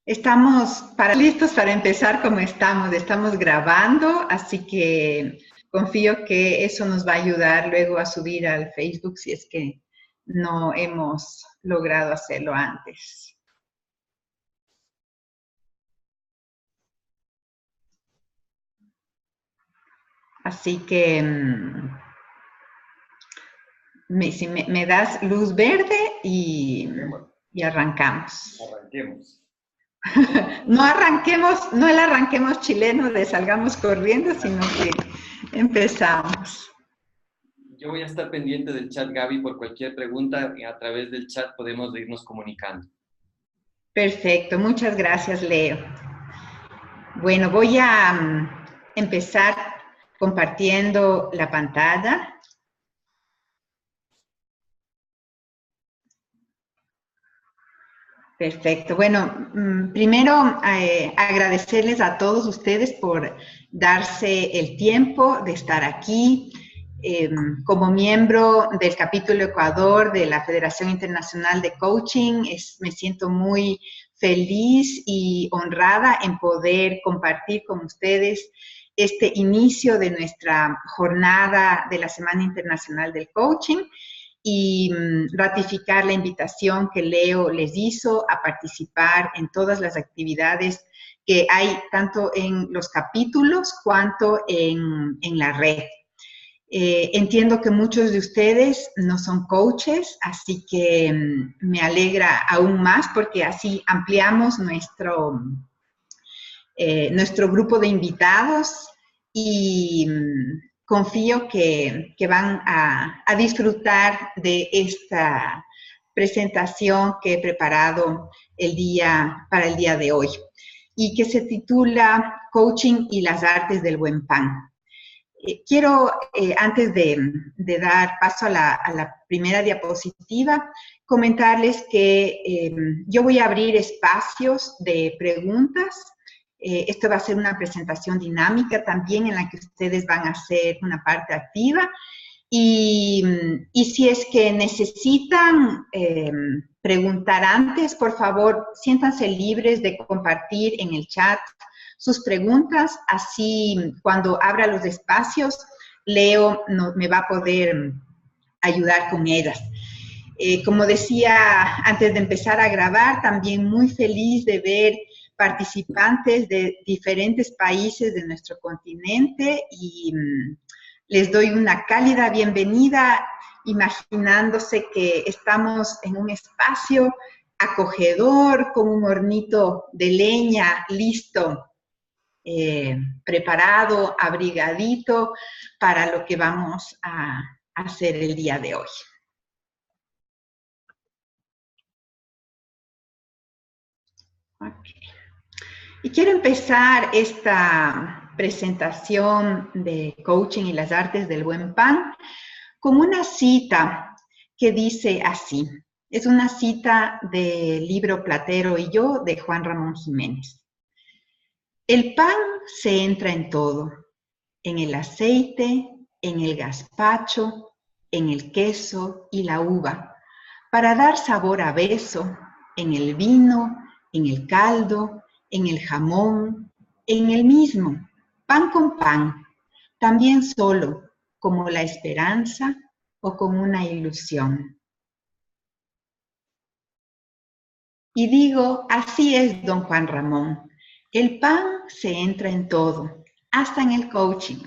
Estamos listos para empezar como estamos. Estamos grabando, así que confío que eso nos va a ayudar luego a subir al Facebook si es que no hemos logrado hacerlo antes. Así que si me das luz verde y arrancamos. Arranquemos. No el arranquemos chileno de salgamos corriendo, sino que empezamos. Yo voy a estar pendiente del chat, Gaby, por cualquier pregunta. A través del chat podemos irnos comunicando. Perfecto, muchas gracias, Leo. Bueno, voy a empezar compartiendo la pantalla. Perfecto. Bueno, primero agradecerles a todos ustedes por darse el tiempo de estar aquí. Como miembro del capítulo Ecuador de la Federación Internacional de Coaching, me siento muy feliz y honrada en poder compartir con ustedes este inicio de nuestra jornada de la Semana Internacional del Coaching y ratificar la invitación que Leo les hizo a participar en todas las actividades que hay tanto en los capítulos cuanto en la red. Entiendo que muchos de ustedes no son coaches, así que me alegra aún más porque así ampliamos nuestro grupo de invitados y confío que van a disfrutar de esta presentación que he preparado para el día de hoy y que se titula Coaching y las artes del buen pan. Quiero, antes de dar paso a la primera diapositiva, comentarles que yo voy a abrir espacios de preguntas. Esto va a ser una presentación dinámica también en la que ustedes van a hacer una parte activa. Y si es que necesitan preguntar antes, por favor, siéntanse libres de compartir en el chat sus preguntas, así cuando abra los espacios, Leo me va a poder ayudar con ellas. Como decía antes de empezar a grabar, también muy feliz de ver participantes de diferentes países de nuestro continente y les doy una cálida bienvenida, imaginándose que estamos en un espacio acogedor, con un hornito de leña listo, preparado, abrigadito para lo que vamos a hacer el día de hoy. Okay. Y quiero empezar esta presentación de coaching y las artes del buen pan con una cita que dice así. Es una cita del libro Platero y yo de Juan Ramón Jiménez. El pan se entra en todo, en el aceite, en el gazpacho, en el queso y la uva, para dar sabor a beso, en el vino, en el caldo, en el jamón, en el mismo, pan con pan, también solo, como la esperanza o como una ilusión. Y digo, así es, don Juan Ramón, el pan se entra en todo, hasta en el coaching.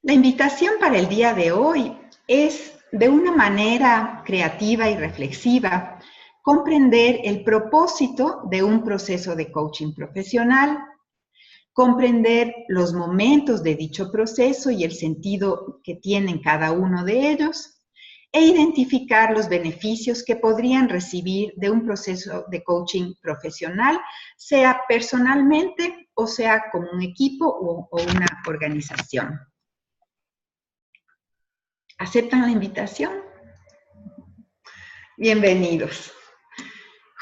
La invitación para el día de hoy es, de una manera creativa y reflexiva, comprender el propósito de un proceso de coaching profesional, comprender los momentos de dicho proceso y el sentido que tienen cada uno de ellos, e identificar los beneficios que podrían recibir de un proceso de coaching profesional, sea personalmente o sea como un equipo o una organización. ¿Aceptan la invitación? Bienvenidos.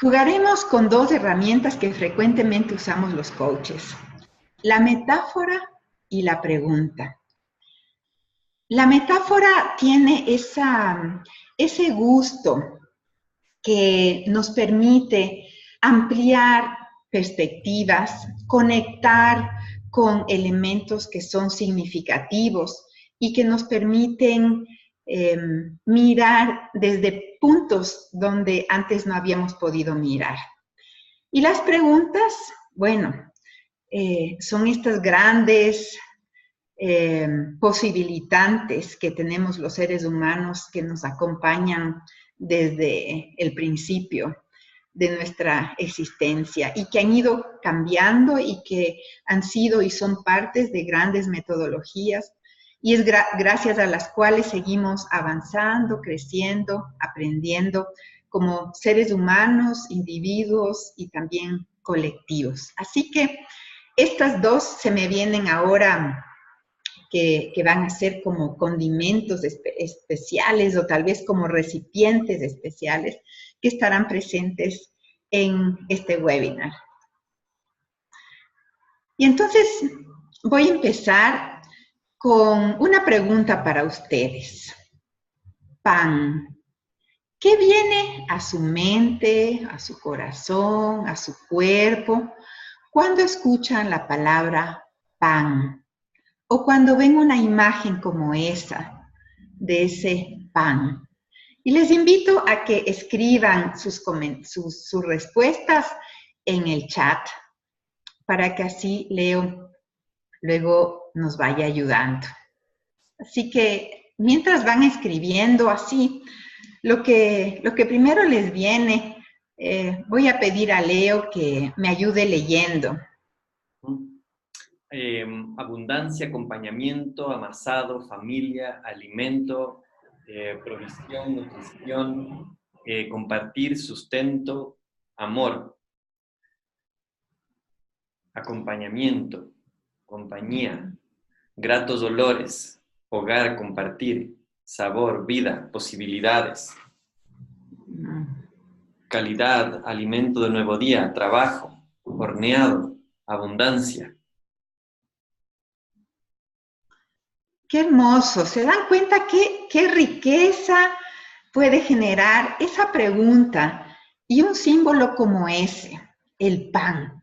Jugaremos con dos herramientas que frecuentemente usamos los coaches: la metáfora y la pregunta. La metáfora tiene ese gusto que nos permite ampliar perspectivas, conectar con elementos que son significativos y que nos permiten mirar desde puntos donde antes no habíamos podido mirar. Y las preguntas, bueno, son estas grandes posibilitantes que tenemos los seres humanos que nos acompañan desde el principio de nuestra existencia y que han ido cambiando y que han sido y son partes de grandes metodologías y es gracias a las cuales seguimos avanzando, creciendo, aprendiendo como seres humanos, individuos y también colectivos. Así que estas dos se me vienen ahora que van a ser como condimentos especiales o tal vez como recipientes especiales que estarán presentes en este webinar. Y entonces voy a empezar con una pregunta para ustedes. Pan. ¿Qué viene a su mente, a su corazón, a su cuerpo cuando escuchan la palabra pan? O cuando ven una imagen como esa, de ese pan. Y les invito a que escriban sus respuestas en el chat para que así Leo luego nos vaya ayudando. Así que mientras van escribiendo así, lo que primero les viene, voy a pedir a Leo que me ayude leyendo. Abundancia, acompañamiento, amasado, familia, alimento, provisión, nutrición, compartir, sustento, amor, acompañamiento, compañía, gratos olores, hogar, compartir, sabor, vida, posibilidades, calidad, alimento de nuevo día, trabajo, horneado, abundancia. ¡Qué hermoso! ¿Se dan cuenta qué riqueza puede generar esa pregunta y un símbolo como ese, el pan?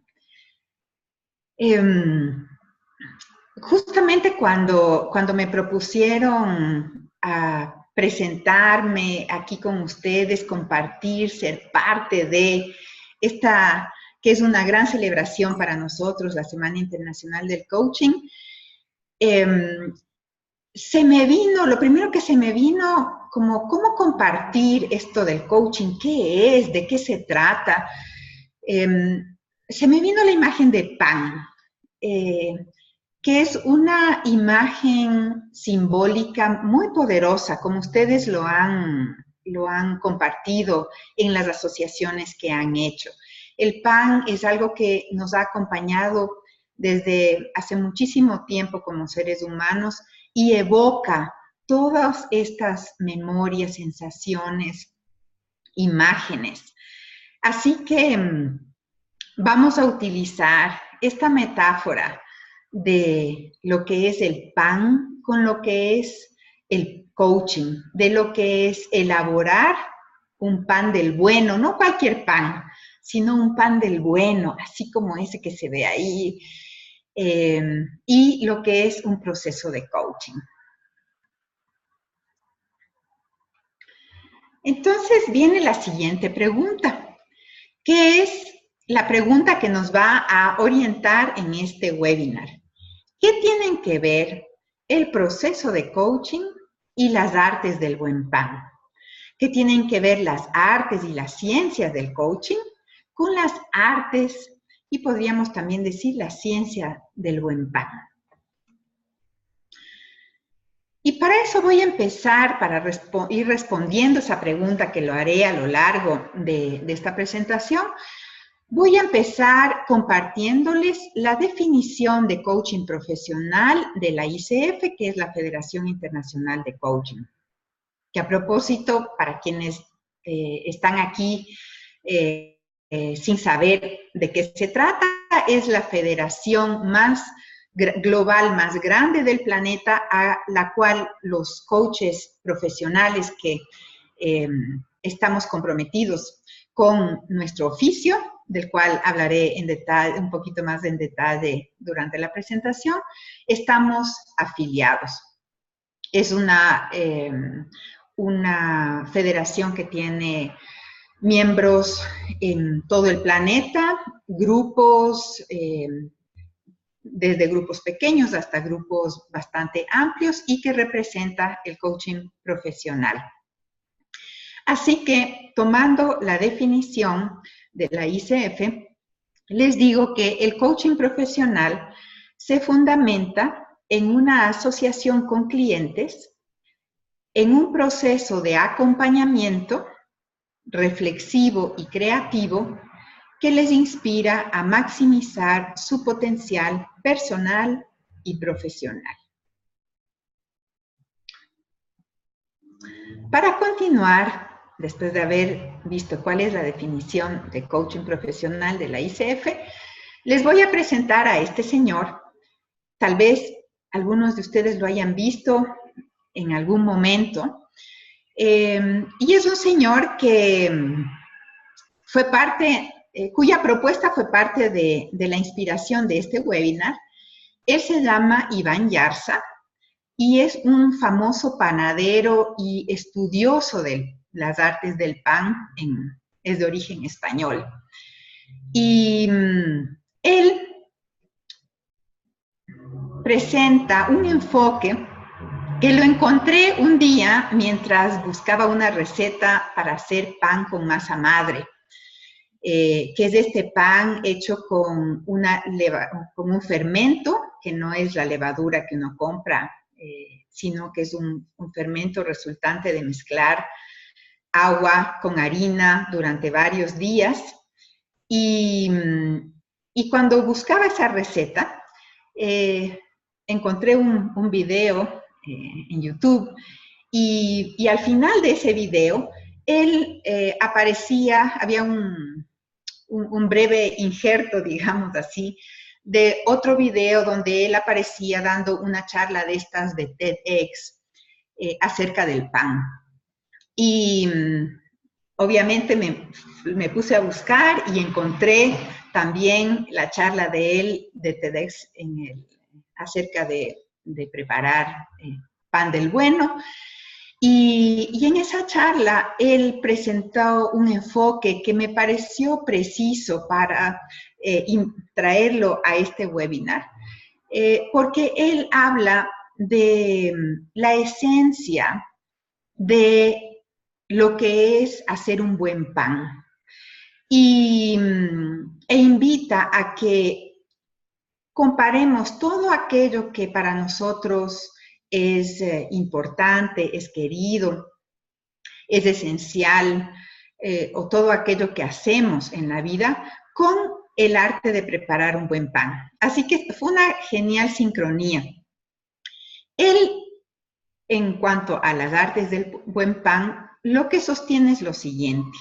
Justamente cuando me propusieron a presentarme aquí con ustedes, compartir, ser parte de esta, que es una gran celebración para nosotros, la Semana Internacional del Coaching, lo primero que se me vino, como cómo compartir esto del coaching, qué es, de qué se trata. Se me vino la imagen de pan, que es una imagen simbólica muy poderosa, como ustedes lo han compartido en las asociaciones que han hecho. El pan es algo que nos ha acompañado desde hace muchísimo tiempo como seres humanos y evoca todas estas memorias, sensaciones, imágenes. Así que vamos a utilizar esta metáfora de lo que es el pan con lo que es el coaching, de lo que es elaborar un pan del bueno, no cualquier pan, sino un pan del bueno, así como ese que se ve ahí, y lo que es un proceso de coaching. Entonces viene la siguiente pregunta, que es la pregunta que nos va a orientar en este webinar. ¿Qué tienen que ver el proceso de coaching y las artes del buen pan? ¿Qué tienen que ver las artes y las ciencias del coaching con las artes y podríamos también decir la ciencia del buen pan? Y para eso voy a empezar, para ir respondiendo esa pregunta que lo haré a lo largo de esta presentación, voy a empezar compartiéndoles la definición de coaching profesional de la ICF, que es la Federación Internacional de Coaching. Que a propósito, para quienes están aquí sin saber de qué se trata, es la federación más global, más grande del planeta, a la cual los coaches profesionales que estamos comprometidos con nuestro oficio, del cual hablaré en detalle, un poquito más en detalle durante la presentación. Estamos afiliados. Es una federación que tiene miembros en todo el planeta, grupos, desde grupos pequeños hasta grupos bastante amplios, y que representa el coaching profesional. Así que, tomando la definición de la ICF, les digo que el coaching profesional se fundamenta en una asociación con clientes, en un proceso de acompañamiento reflexivo y creativo que les inspira a maximizar su potencial personal y profesional. Para continuar, después de haber visto cuál es la definición de coaching profesional de la ICF, les voy a presentar a este señor. Tal vez algunos de ustedes lo hayan visto en algún momento. Y es un señor que fue parte, cuya propuesta fue parte de la inspiración de este webinar. Él se llama Iván Yarza y es un famoso panadero y estudioso de las artes del pan, es de origen español. Y él presenta un enfoque que lo encontré un día mientras buscaba una receta para hacer pan con masa madre, que es este pan hecho con un fermento, que no es la levadura que uno compra, sino que es un fermento resultante de mezclar agua con harina durante varios días. Y cuando buscaba esa receta, encontré un video en YouTube, y al final de ese video, él había un breve injerto, digamos así, de otro video donde él aparecía dando una charla de estas de TEDx acerca del pan. Y obviamente me puse a buscar y encontré también la charla de él de TEDx acerca de preparar pan del bueno. Y en esa charla él presentó un enfoque que me pareció preciso para traerlo a este webinar, porque él habla de la esencia de lo que es hacer un buen pan, e invita a que comparemos todo aquello que para nosotros es importante, es querido, es esencial, o todo aquello que hacemos en la vida, con el arte de preparar un buen pan. Así que fue una genial sincronía. Él, en cuanto a las artes del buen pan, lo que sostiene es lo siguiente.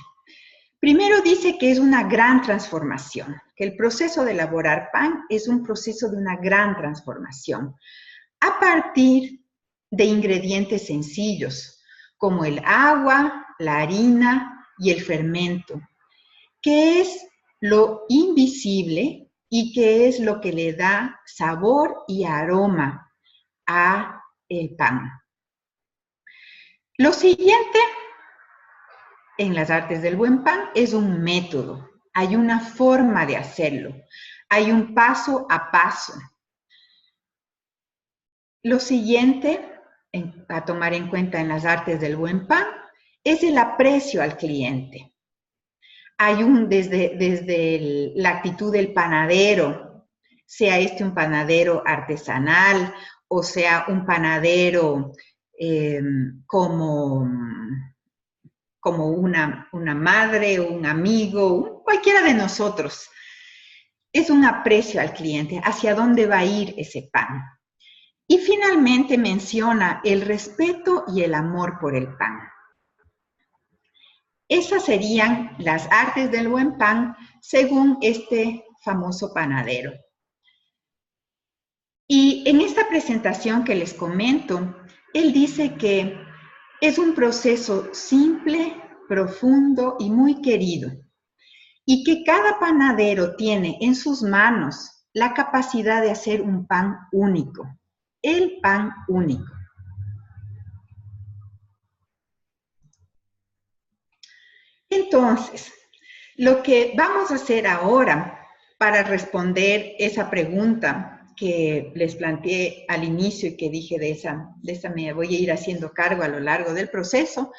Primero dice que es una gran transformación, que el proceso de elaborar pan es un proceso de una gran transformación, a partir de ingredientes sencillos, como el agua, la harina y el fermento, que es lo invisible y que es lo que le da sabor y aroma al pan. Lo siguiente en las artes del buen pan es un método, hay una forma de hacerlo, hay un paso a paso. Lo siguiente a tomar en cuenta en las artes del buen pan es el aprecio al cliente. Hay desde la actitud del panadero, sea este un panadero artesanal o sea un panadero como una madre o un amigo, cualquiera de nosotros. Es un aprecio al cliente, hacia dónde va a ir ese pan. Y finalmente menciona el respeto y el amor por el pan. Esas serían las artes del buen pan según este famoso panadero. Y en esta presentación que les comento, él dice que es un proceso simple, profundo y muy querido, y que cada panadero tiene en sus manos la capacidad de hacer un pan único, el pan único. Entonces, lo que vamos a hacer ahora para responder esa pregunta que les planteé al inicio y que dije de esa me voy a ir haciendo cargo a lo largo del proceso,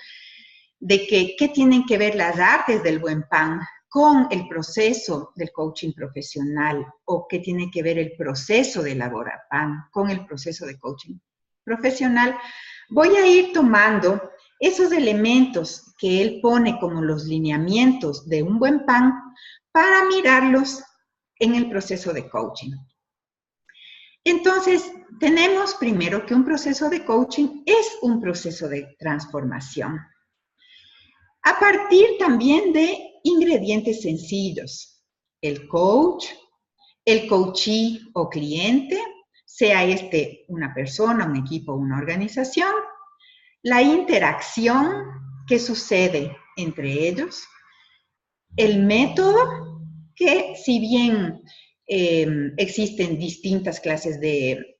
de que qué tienen que ver las artes del buen pan con el proceso del coaching profesional, o qué tiene que ver el proceso de elaborar pan con el proceso de coaching profesional. Voy a ir tomando esos elementos que él pone como los lineamientos de un buen pan para mirarlos en el proceso de coaching. Entonces, tenemos primero que un proceso de coaching es un proceso de transformación, a partir también de ingredientes sencillos. El coach, el coachee o cliente, sea este una persona, un equipo, una organización, la interacción que sucede entre ellos, el método, que si bien existen distintas clases de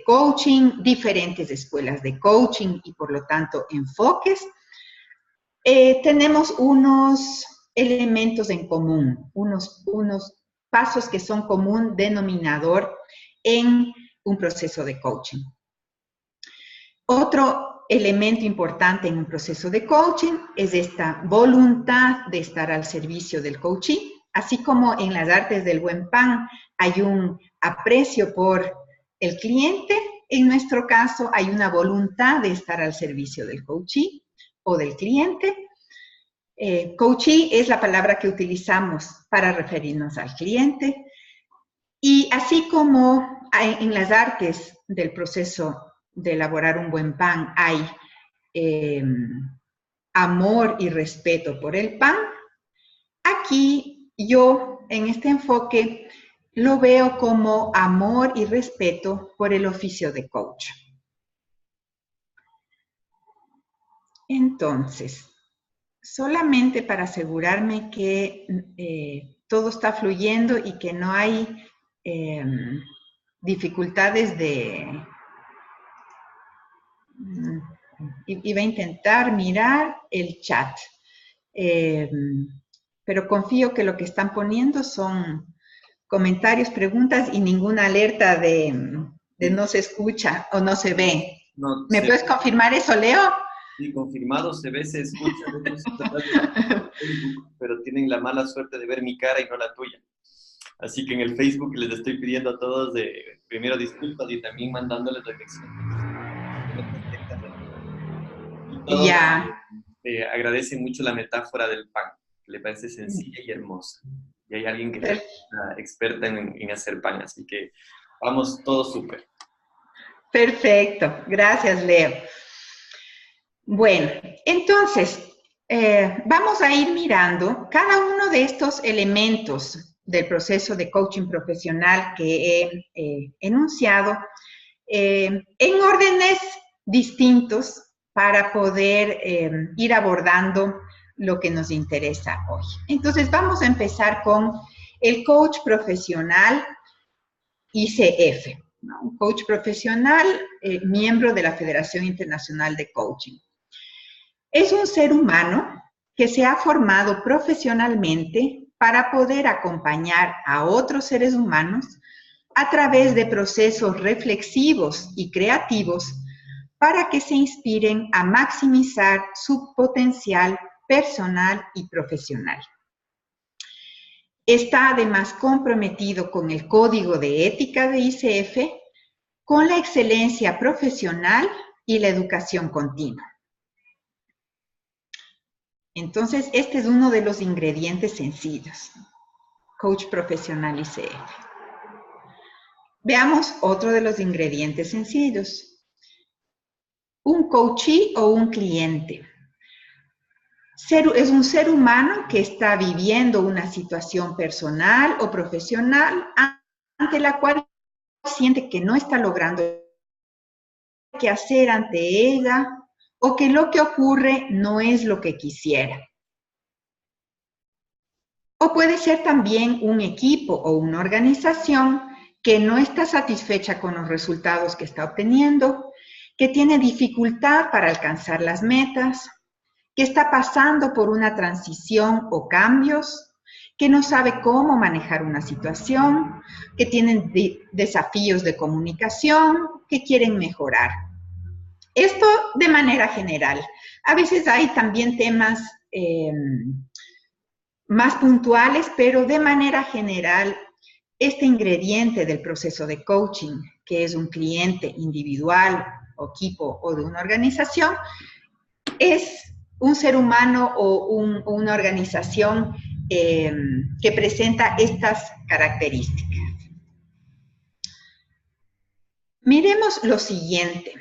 coaching, diferentes escuelas de coaching y por lo tanto enfoques, tenemos unos elementos en común, unos pasos que son común denominador en un proceso de coaching. Otro elemento importante en un proceso de coaching es esta voluntad de estar al servicio del coachee, así como en las artes del buen pan hay un aprecio por el cliente, en nuestro caso hay una voluntad de estar al servicio del coachee o del cliente. Coachee es la palabra que utilizamos para referirnos al cliente, y así como en las artes del proceso de elaborar un buen pan hay amor y respeto por el pan, aquí yo en este enfoque lo veo como amor y respeto por el oficio de coach. Entonces, solamente para asegurarme que todo está fluyendo y que no hay dificultades de... Iba a intentar mirar el chat, pero confío que lo que están poniendo son comentarios, preguntas y ninguna alerta de no se escucha o no se ve. No, ¿me puedes confirmar eso, Leo? Sí, confirmado, se ve, se escucha, pero tienen la mala suerte de ver mi cara y no la tuya. Así que en el Facebook les estoy pidiendo a todos primero disculpas y también mandándoles reflexiones. Ya. Agradecen mucho la metáfora del pan, que le parece sencilla y hermosa. Y hay alguien que es una experta en hacer pan, así que vamos todos súper. Perfecto, gracias, Leo. Bueno, entonces, vamos a ir mirando cada uno de estos elementos del proceso de coaching profesional que he enunciado en órdenes distintos para poder ir abordando lo que nos interesa hoy. Entonces, vamos a empezar con el coach profesional ICF, ¿no? Un coach profesional, miembro de la Federación Internacional de Coaching. Es un ser humano que se ha formado profesionalmente para poder acompañar a otros seres humanos a través de procesos reflexivos y creativos para que se inspiren a maximizar su potencial personal y profesional. Está además comprometido con el Código de Ética de ICF, con la excelencia profesional y la educación continua. Entonces, este es uno de los ingredientes sencillos. Coach profesional ICF. Veamos otro de los ingredientes sencillos. Un coachee o un cliente. Es un ser humano que está viviendo una situación personal o profesional ante la cual siente que no está logrando qué hacer ante ella o que lo que ocurre no es lo que quisiera. O puede ser también un equipo o una organización que no está satisfecha con los resultados que está obteniendo, que tiene dificultad para alcanzar las metas, que está pasando por una transición o cambios, que no sabe cómo manejar una situación, que tienen desafíos de comunicación, que quieren mejorar. Esto de manera general. A veces hay también temas más puntuales, pero de manera general, este ingrediente del proceso de coaching, que es un cliente individual, o equipo o de una organización, es un ser humano o una organización que presenta estas características. Miremos lo siguiente,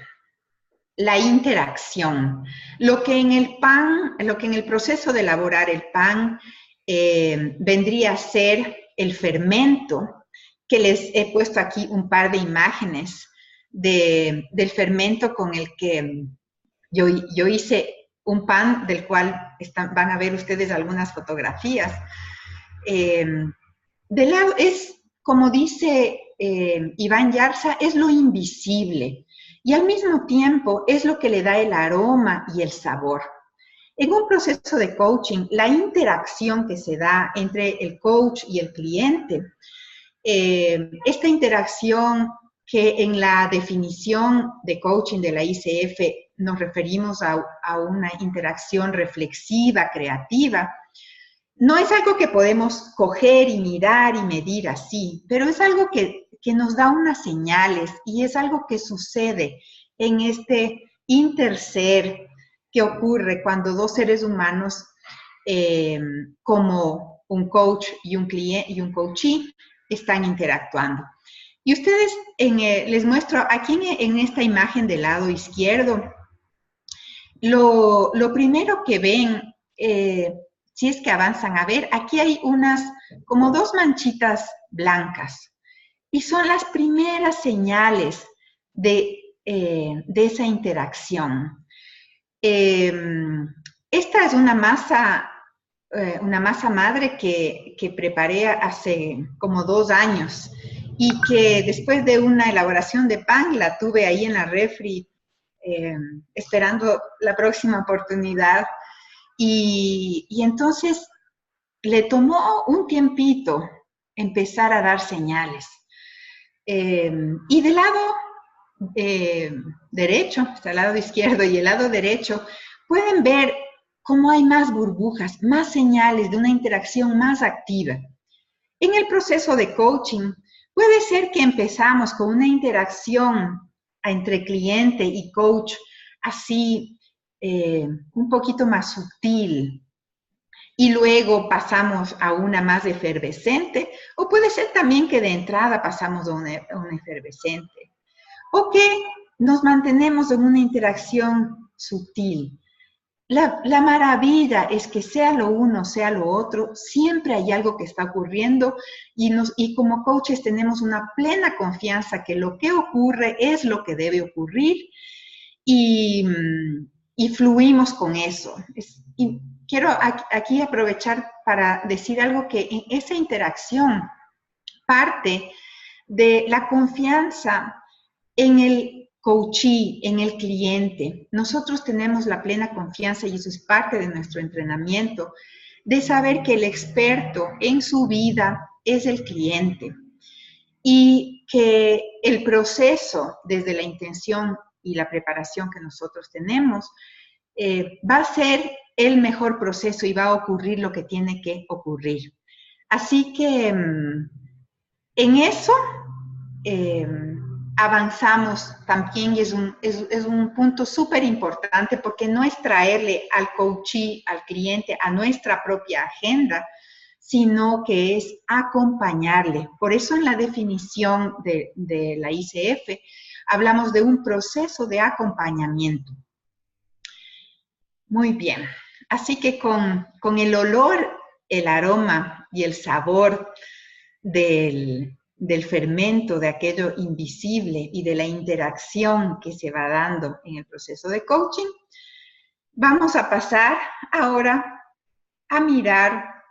la interacción. Lo que en el proceso de elaborar el pan vendría a ser el fermento, que les he puesto aquí un par de imágenes del fermento con el que yo hice un pan del cual van a ver ustedes algunas fotografías. De lado es, como dice Iván Yarza, es lo invisible y al mismo tiempo es lo que le da el aroma y el sabor. En un proceso de coaching, la interacción que se da entre el coach y el cliente, esta interacción que en la definición de coaching de la ICF nos referimos a una interacción reflexiva, creativa, no es algo que podemos coger y mirar y medir así, pero es algo que nos da unas señales y es algo que sucede en este interser que ocurre cuando dos seres humanos, como un coach y un cliente y un coachee, están interactuando. Y ustedes, les muestro aquí en esta imagen del lado izquierdo, lo primero que ven, si es que avanzan a ver, aquí hay como dos manchitas blancas. Y son las primeras señales de esa interacción. Esta es una masa madre que preparé hace como 2 años y que después de una elaboración de pan la tuve ahí en la refri esperando la próxima oportunidad y entonces le tomó un tiempito empezar a dar señales. Y del lado derecho, está el lado izquierdo y el lado derecho, pueden ver cómo hay más burbujas, más señales de una interacción más activa. En el proceso de coaching, puede ser que empezamos con una interacción entre cliente y coach así un poquito más sutil y luego pasamos a una más efervescente, o puede ser también que de entrada pasamos a una efervescente, o que nos mantenemos en una interacción sutil. La maravilla es que sea lo uno, sea lo otro, siempre hay algo que está ocurriendo y como coaches tenemos una plena confianza que lo que ocurre es lo que debe ocurrir y fluimos con eso. Y quiero aquí aprovechar para decir algo que en esa interacción parte de la confianza en el coachee, en el cliente. Nosotros tenemos la plena confianza, y eso es parte de nuestro entrenamiento, de saber que el experto en su vida es el cliente y que el proceso, desde la intención y la preparación que nosotros tenemos, va a ser el mejor proceso y va a ocurrir lo que tiene que ocurrir. Así que en eso avanzamos también y es un punto súper importante porque no es traerle al coachee, al cliente, a nuestra propia agenda, sino que es acompañarle. Por eso en la definición de la ICF hablamos de un proceso de acompañamiento. Muy bien, así que con el olor, el aroma y el sabor del fermento, de aquello invisible y de la interacción que se va dando en el proceso de coaching, vamos a pasar ahora a mirar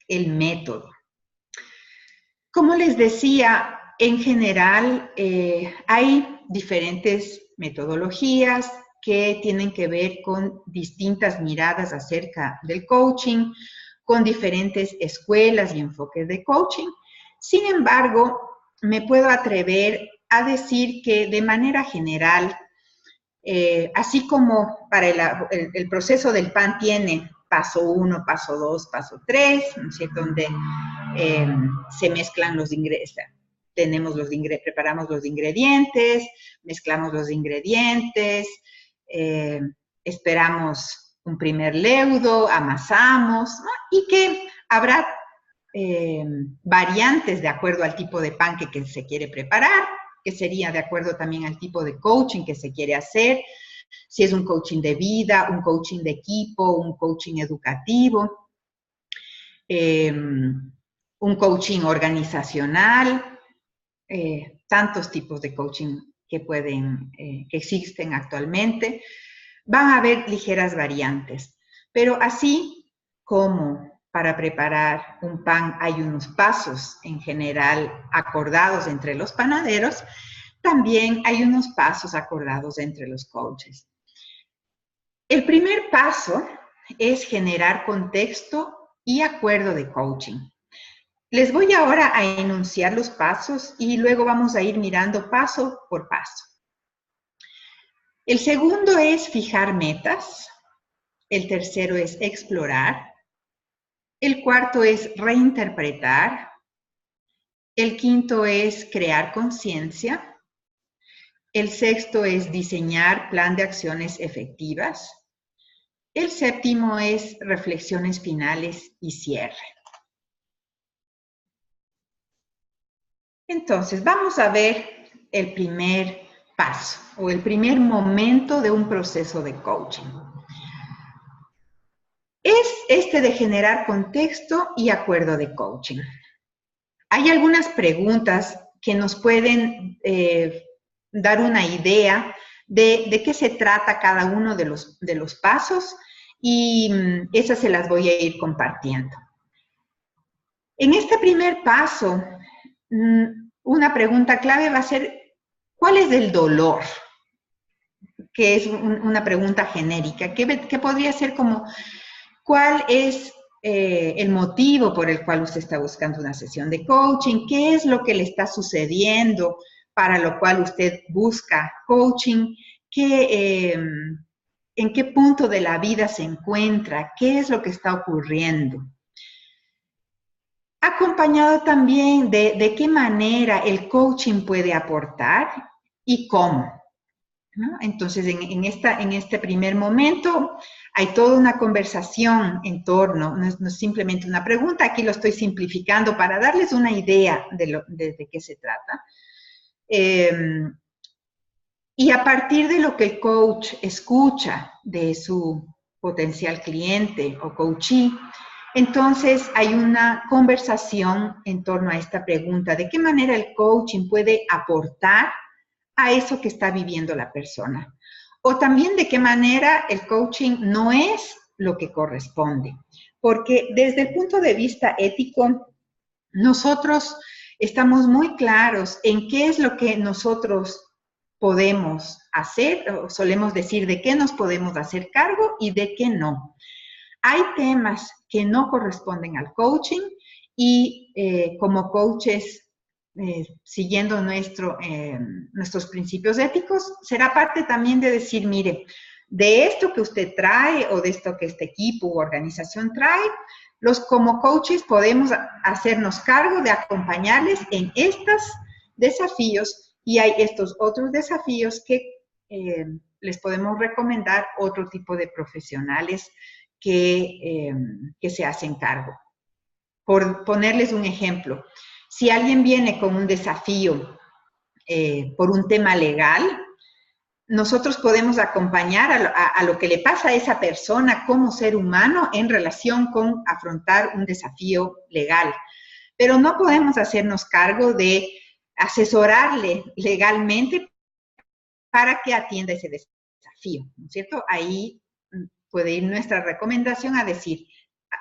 el método. Como les decía, en general hay diferentes metodologías que tienen que ver con distintas miradas acerca del coaching, con diferentes escuelas y enfoques de coaching. Sin embargo, me puedo atrever a decir que de manera general, así como para el proceso del PAN tiene paso 1, paso 2, paso 3, ¿no es cierto?, donde se mezclan los ingresos. Preparamos los ingredientes, mezclamos los ingredientes, esperamos un primer leudo, amasamos, ¿no? Y que habrá variantes de acuerdo al tipo de pan que se quiere preparar, que sería de acuerdo también al tipo de coaching que se quiere hacer, si es un coaching de vida, un coaching de equipo, un coaching educativo, un coaching organizacional, tantos tipos de coaching que existen actualmente. Van a haber ligeras variantes, pero así como para preparar un pan hay unos pasos en general acordados entre los panaderos, también hay unos pasos acordados entre los coaches. El primer paso es generar contexto y acuerdo de coaching. Les voy ahora a enunciar los pasos y luego vamos a ir mirando paso por paso. El segundo es fijar metas. El tercero es explorar. El cuarto es reinterpretar. El quinto es crear conciencia. El sexto es diseñar plan de acciones efectivas. El séptimo es reflexiones finales y cierre. Entonces, vamos a ver el primer paso o el primer momento de un proceso de coaching. Es este de generar contexto y acuerdo de coaching. Hay algunas preguntas que nos pueden dar una idea de qué se trata cada uno de los pasos y esas se las voy a ir compartiendo. En este primer paso, una pregunta clave va a ser, ¿cuál es el dolor? Que es una pregunta genérica, que podría ser como, ¿cuál es el motivo por el cual usted está buscando una sesión de coaching? ¿Qué es lo que le está sucediendo para lo cual usted busca coaching? ¿En qué punto de la vida se encuentra? ¿Qué es lo que está ocurriendo? Acompañado también de qué manera el coaching puede aportar y cómo, ¿no? Entonces, en este primer momento hay toda una conversación en torno, no es simplemente una pregunta, aquí lo estoy simplificando para darles una idea de qué se trata. Y a partir de lo que el coach escucha de su potencial cliente o coachee, entonces hay una conversación en torno a esta pregunta, ¿de qué manera el coaching puede aportar a eso que está viviendo la persona? O también de qué manera el coaching no es lo que corresponde. Porque desde el punto de vista ético, nosotros estamos muy claros en qué es lo que nosotros podemos hacer, o solemos decir de qué nos podemos hacer cargo y de qué no. Hay temas que no corresponden al coaching y como coaches, siguiendo nuestros principios éticos, será parte también de decir, mire, de esto que usted trae o de esto que este equipo u organización trae, como coaches podemos hacernos cargo de acompañarles en estos desafíos y hay estos otros desafíos que les podemos recomendar otro tipo de profesionales que se hacen cargo. Por ponerles un ejemplo, si alguien viene con un desafío por un tema legal, nosotros podemos acompañar a lo que le pasa a esa persona como ser humano en relación con afrontar un desafío legal. Pero no podemos hacernos cargo de asesorarle legalmente para que atienda ese desafío, ¿no es cierto? Ahí puede ir nuestra recomendación a decir,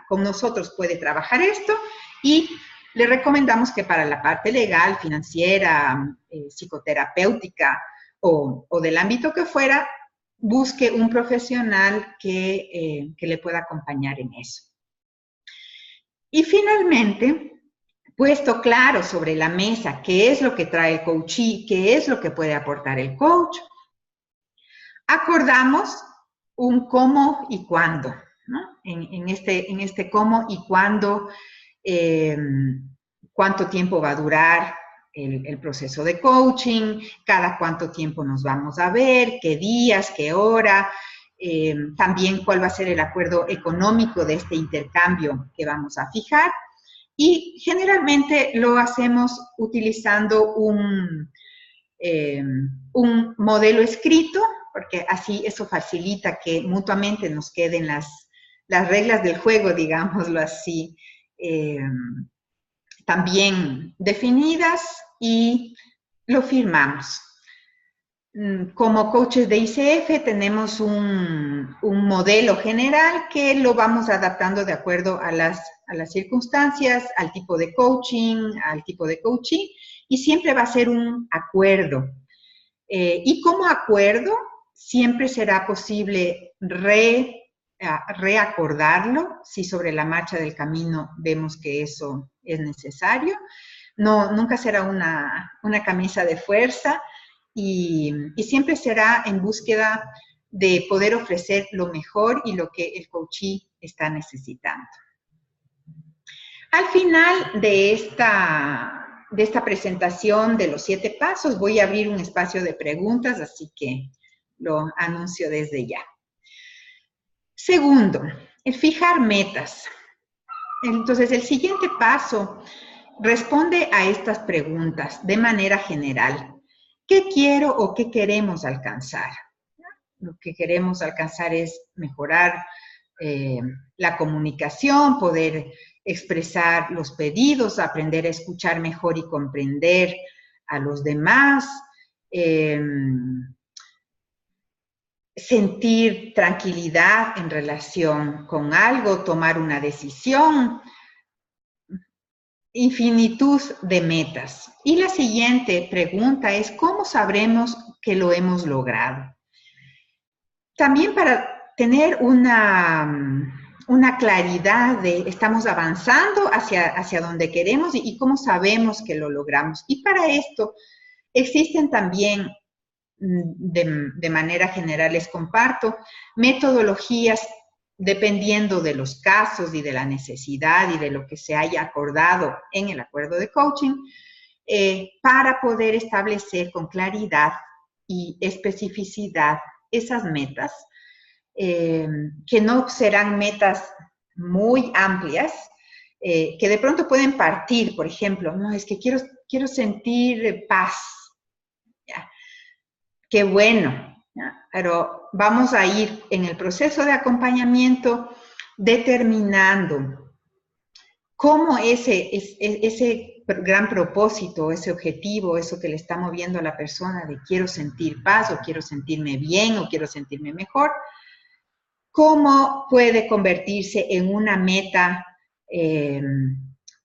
con nosotros puede trabajar esto, y le recomendamos que para la parte legal, financiera, psicoterapéutica o del ámbito que fuera, busque un profesional que le pueda acompañar en eso. Y finalmente, puesto claro sobre la mesa qué es lo que trae el coachee, qué es lo que puede aportar el coach, acordamos un cómo y cuándo, ¿no? En este cómo y cuándo, cuánto tiempo va a durar el proceso de coaching, cada cuánto tiempo nos vamos a ver, qué días, qué hora, también cuál va a ser el acuerdo económico de este intercambio que vamos a fijar. Y generalmente lo hacemos utilizando un modelo escrito, porque así eso facilita que mutuamente nos queden las reglas del juego, digámoslo así, también definidas, y lo firmamos. Como coaches de ICF tenemos un modelo general que lo vamos adaptando de acuerdo a las circunstancias, al tipo de coaching, al tipo de coachee, y siempre va a ser un acuerdo. Y como acuerdo, siempre será posible reacordarlo si sobre la marcha del camino vemos que eso es necesario. No, nunca será una camisa de fuerza, y siempre será en búsqueda de poder ofrecer lo mejor y lo que el coachee está necesitando. Al final de esta presentación de los 7 pasos, voy a abrir un espacio de preguntas, así que lo anuncio desde ya. Segundo, el fijar metas. Entonces, el siguiente paso responde a estas preguntas de manera general. ¿Qué quiero o qué queremos alcanzar? Lo que queremos alcanzar es mejorar la comunicación, poder expresar los pedidos, aprender a escuchar mejor y comprender a los demás, sentir tranquilidad en relación con algo, tomar una decisión, infinitud de metas. Y la siguiente pregunta es, ¿cómo sabremos que lo hemos logrado? También para tener una claridad de estamos avanzando hacia donde queremos y cómo sabemos que lo logramos. Y para esto existen también, de manera general les comparto, metodologías dependiendo de los casos y de la necesidad y de lo que se haya acordado en el acuerdo de coaching, para poder establecer con claridad y especificidad esas metas, que no serán metas muy amplias, que de pronto pueden partir, por ejemplo, no, es que quiero sentir paz. ¿Ya? Qué bueno, ¿ya? Pero vamos a ir en el proceso de acompañamiento determinando cómo ese gran propósito, ese objetivo, eso que le está moviendo a la persona de quiero sentir paz o quiero sentirme bien o quiero sentirme mejor, cómo puede convertirse en una meta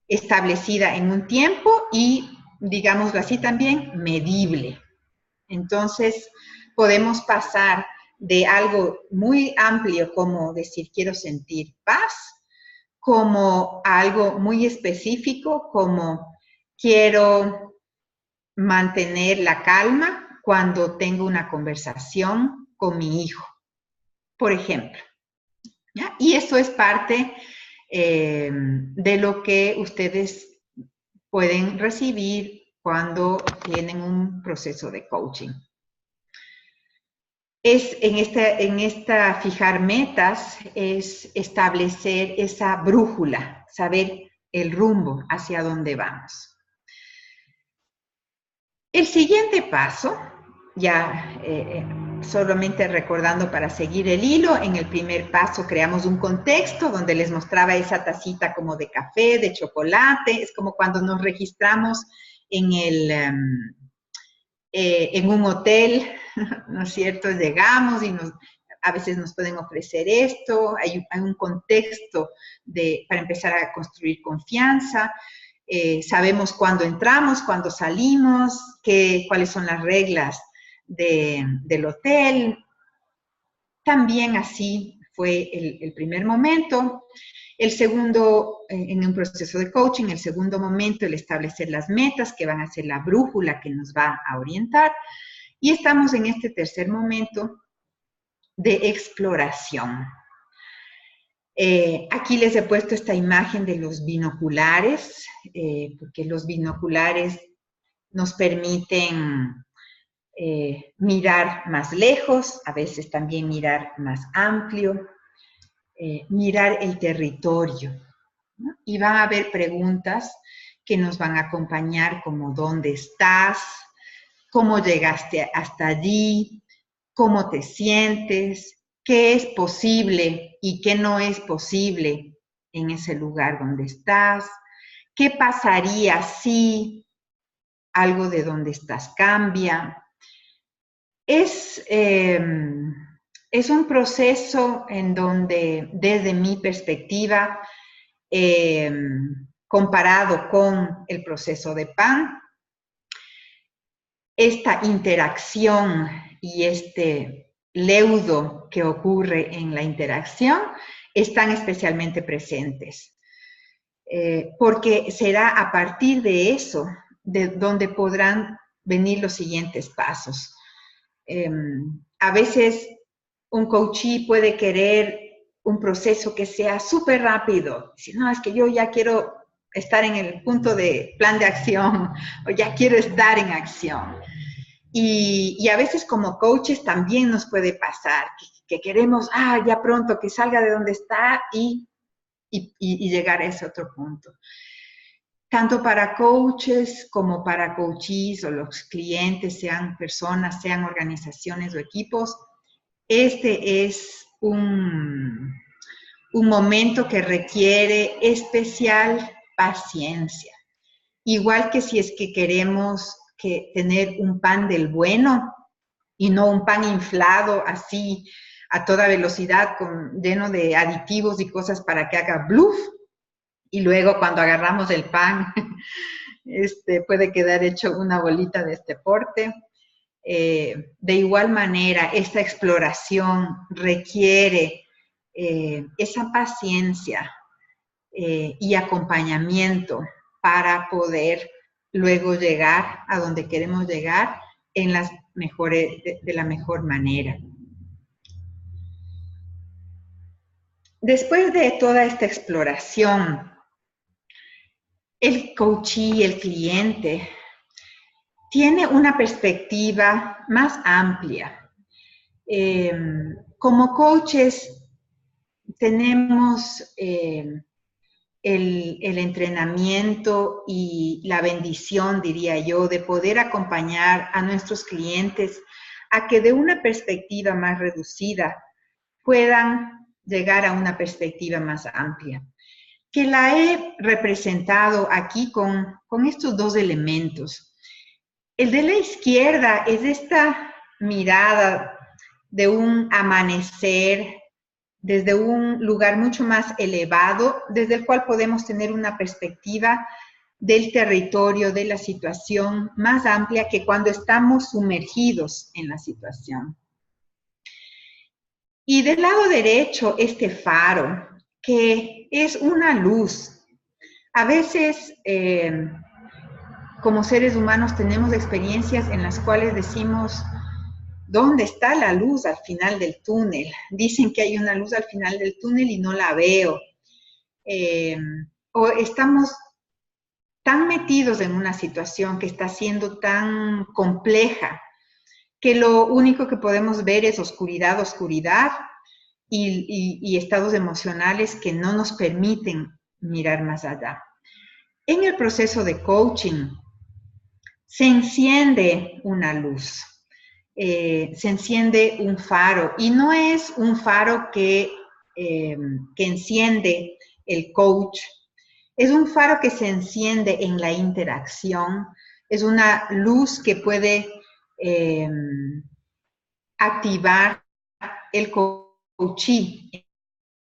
establecida en un tiempo y, digámoslo así también, medible. Entonces, podemos pasar de algo muy amplio como decir quiero sentir paz, como algo muy específico como quiero mantener la calma cuando tengo una conversación con mi hijo, por ejemplo. ¿Ya? Y eso es parte de lo que ustedes pueden recibir cuando tienen un proceso de coaching. En esta fijar metas es establecer esa brújula, saber el rumbo hacia dónde vamos. El siguiente paso, ya solamente recordando para seguir el hilo, en el primer paso creamos un contexto donde les mostraba esa tacita como de café, de chocolate, es como cuando nos registramos en un hotel, ¿no es cierto? Llegamos y a veces nos pueden ofrecer esto, hay un contexto para empezar a construir confianza, sabemos cuándo entramos, cuándo salimos, cuáles son las reglas del hotel. También así fue el primer momento. El segundo, en un proceso de coaching, el segundo momento, el establecer las metas que van a ser la brújula que nos va a orientar. Y estamos en este tercer momento de exploración. Aquí les he puesto esta imagen de los binoculares, porque los binoculares nos permiten mirar más lejos, a veces también mirar más amplio, mirar el territorio, ¿no? Y van a haber preguntas que nos van a acompañar como ¿dónde estás? ¿Cómo llegaste hasta allí? ¿Cómo te sientes? ¿Qué es posible y qué no es posible en ese lugar donde estás? ¿Qué pasaría si algo de donde estás cambia? Es un proceso en donde, desde mi perspectiva, comparado con el proceso de PAN, esta interacción y este leudo que ocurre en la interacción están especialmente presentes. Porque será a partir de eso de donde podrán venir los siguientes pasos. A veces un coachee puede querer un proceso que sea súper rápido. Dice, no, es que yo ya quiero estar en el punto de plan de acción o ya quiero estar en acción. Y a veces como coaches también nos puede pasar que queremos, ya pronto que salga de donde está y llegar a ese otro punto. Tanto para coaches como para coachees o los clientes, sean personas, sean organizaciones o equipos, este es un momento que requiere especial paciencia. Igual que si es que queremos tener un pan del bueno y no un pan inflado así a toda velocidad, lleno de aditivos y cosas para que haga bluff, y luego cuando agarramos el pan, puede quedar hecho una bolita de este porte. De igual manera, esta exploración requiere esa paciencia y acompañamiento para poder luego llegar a donde queremos llegar de la mejor manera. Después de toda esta exploración, el coachee, el cliente, tiene una perspectiva más amplia. Como coaches tenemos el entrenamiento y la bendición, diría yo, de poder acompañar a nuestros clientes a que de una perspectiva más reducida puedan llegar a una perspectiva más amplia, que la he representado aquí con estos dos elementos. El de la izquierda es esta mirada de un amanecer desde un lugar mucho más elevado, desde el cual podemos tener una perspectiva del territorio, de la situación más amplia que cuando estamos sumergidos en la situación. Y del lado derecho, este faro, que es una luz. A veces, como seres humanos, tenemos experiencias en las cuales decimos, ¿dónde está la luz al final del túnel? Dicen que hay una luz al final del túnel y no la veo. O estamos tan metidos en una situación que está siendo tan compleja que lo único que podemos ver es oscuridad y estados emocionales que no nos permiten mirar más allá. En el proceso de coaching se enciende una luz, se enciende un faro, y no es un faro que enciende el coach, es un faro que se enciende en la interacción, es una luz que puede activar el coachee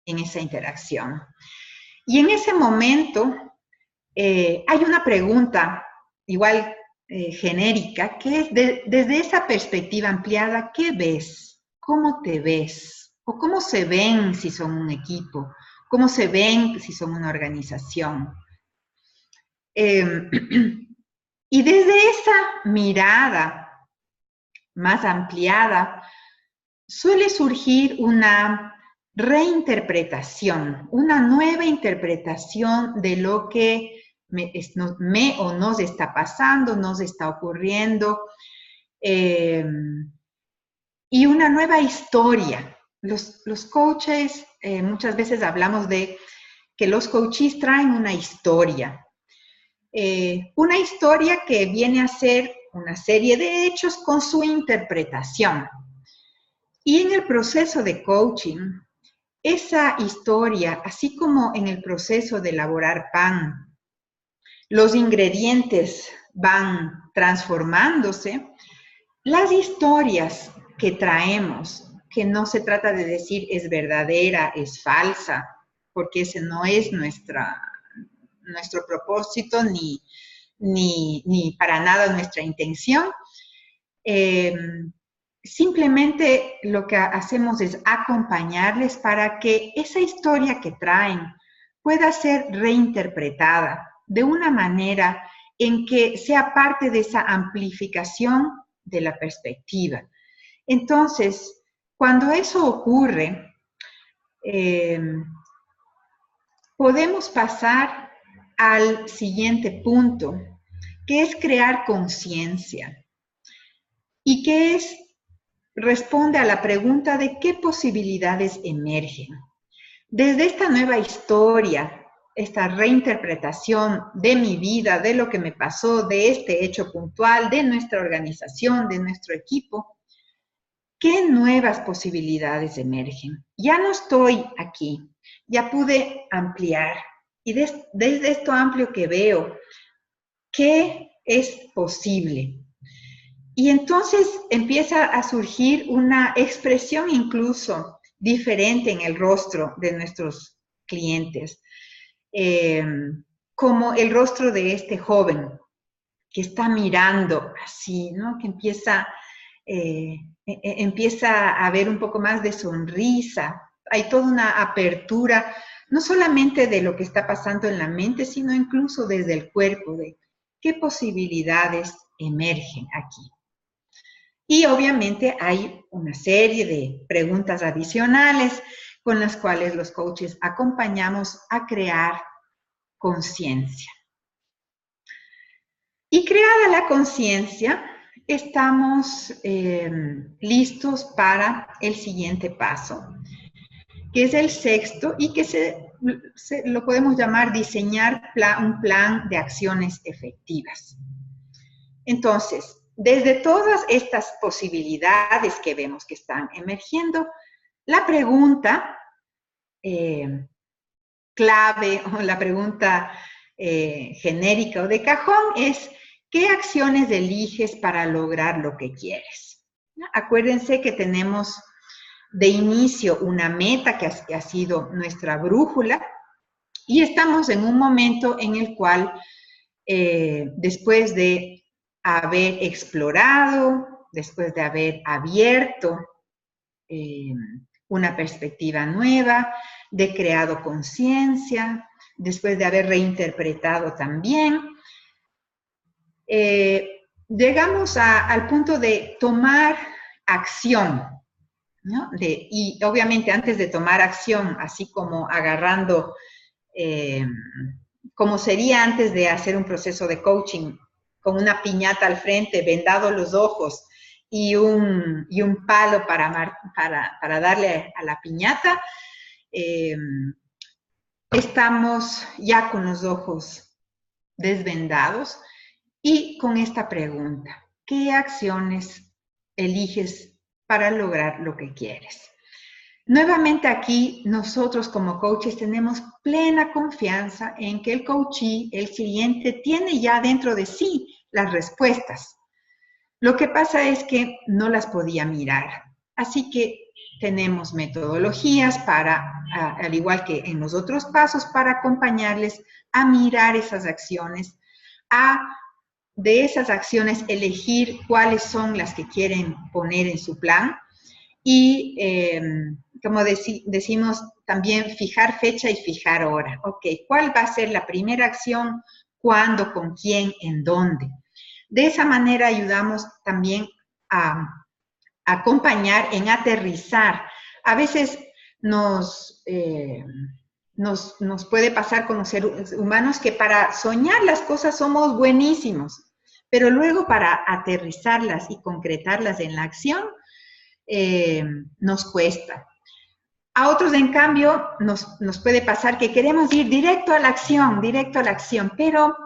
en esa interacción. Y en ese momento hay una pregunta igual genérica, que es desde esa perspectiva ampliada, ¿qué ves? ¿Cómo te ves? ¿O cómo se ven si son un equipo? ¿Cómo se ven si son una organización? Y desde esa mirada más ampliada, suele surgir una reinterpretación, una nueva interpretación de lo que me o nos está pasando, nos está ocurriendo, y una nueva historia. Los coaches, muchas veces hablamos de que los coaches traen una historia que viene a ser una serie de hechos con su interpretación. Y en el proceso de coaching, esa historia, así como en el proceso de elaborar pan, los ingredientes van transformándose, las historias que traemos, que no se trata de decir es verdadera, es falsa, porque ese no es nuestro propósito ni para nada nuestra intención. Simplemente lo que hacemos es acompañarles para que esa historia que traen pueda ser reinterpretada de una manera en que sea parte de esa amplificación de la perspectiva. Entonces, cuando eso ocurre, podemos pasar al siguiente punto, que es crear conciencia y que responde a la pregunta de qué posibilidades emergen. Desde esta nueva historia, esta reinterpretación de mi vida, de lo que me pasó, de este hecho puntual, de nuestra organización, de nuestro equipo, ¿qué nuevas posibilidades emergen? Ya no estoy aquí, ya pude ampliar. Y desde esto amplio que veo, ¿qué es posible? Y entonces empieza a surgir una expresión incluso diferente en el rostro de nuestros clientes, como el rostro de este joven que está mirando así, ¿no? Que empieza a haber un poco más de sonrisa. Hay toda una apertura, no solamente de lo que está pasando en la mente, sino incluso desde el cuerpo, de qué posibilidades emergen aquí. Y obviamente hay una serie de preguntas adicionales con las cuales los coaches acompañamos a crear conciencia. Y creada la conciencia, estamos listos para el siguiente paso, que es el sexto y que lo podemos llamar diseñar un plan de acciones efectivas. Entonces, desde todas estas posibilidades que vemos que están emergiendo, la pregunta clave o la pregunta genérica o de cajón es, ¿qué acciones eliges para lograr lo que quieres? Acuérdense que tenemos de inicio una meta que ha sido nuestra brújula y estamos en un momento en el cual, después de haber explorado, después de haber abierto una perspectiva nueva, de creado conciencia, después de haber reinterpretado también, llegamos al punto de tomar acción, ¿no? Y obviamente antes de tomar acción, así como agarrando, como sería antes de hacer un proceso de coaching, con una piñata al frente, vendados los ojos y un palo para darle a la piñata, estamos ya con los ojos desvendados y con esta pregunta, ¿qué acciones eliges para lograr lo que quieres? Nuevamente aquí, nosotros como coaches tenemos plena confianza en que el coachee, el cliente, tiene ya dentro de sí las respuestas. Lo que pasa es que no las podía mirar. Así que tenemos metodologías para, al igual que en los otros pasos, para acompañarles a mirar esas acciones, de esas acciones elegir cuáles son las que quieren poner en su plan y, como decimos, también fijar fecha y fijar hora. Ok, ¿cuál va a ser la primera acción? ¿Cuándo? ¿Con quién? ¿En dónde? De esa manera ayudamos también a acompañar en aterrizar. A veces nos puede pasar con los seres humanos que para soñar las cosas somos buenísimos, pero luego para aterrizarlas y concretarlas en la acción nos cuesta. A otros, en cambio, nos puede pasar que queremos ir directo a la acción, pero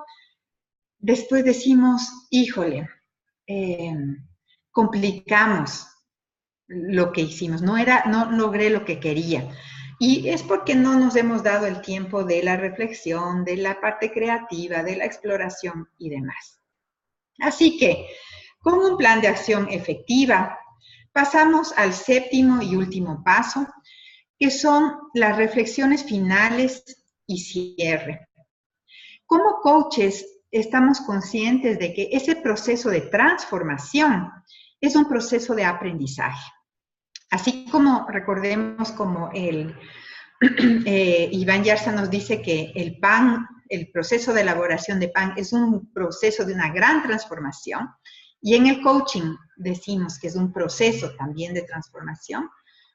después decimos, híjole, complicamos lo que hicimos, no logré lo que quería. Y es porque no nos hemos dado el tiempo de la reflexión, de la parte creativa, de la exploración y demás. Así que, con un plan de acción efectiva, pasamos al séptimo y último paso, que son las reflexiones finales y cierre. Como coaches, estamos conscientes de que ese proceso de transformación es un proceso de aprendizaje. Así como recordemos como Iván Yarza nos dice que el pan, el proceso de elaboración de pan es un proceso de una gran transformación, y en el coaching decimos que es un proceso también de transformación,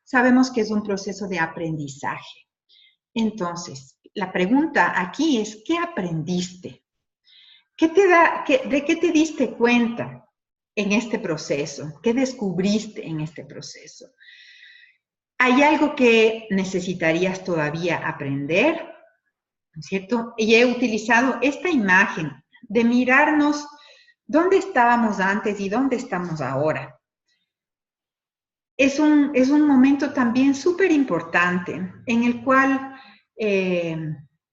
sabemos que es un proceso de aprendizaje. Entonces, la pregunta aquí es, ¿qué aprendiste? ¿De qué te diste cuenta en este proceso? ¿Qué descubriste en este proceso? ¿Hay algo que necesitarías todavía aprender? ¿No es cierto? Y he utilizado esta imagen de mirarnos dónde estábamos antes y dónde estamos ahora. Es un momento también súper importante en el cual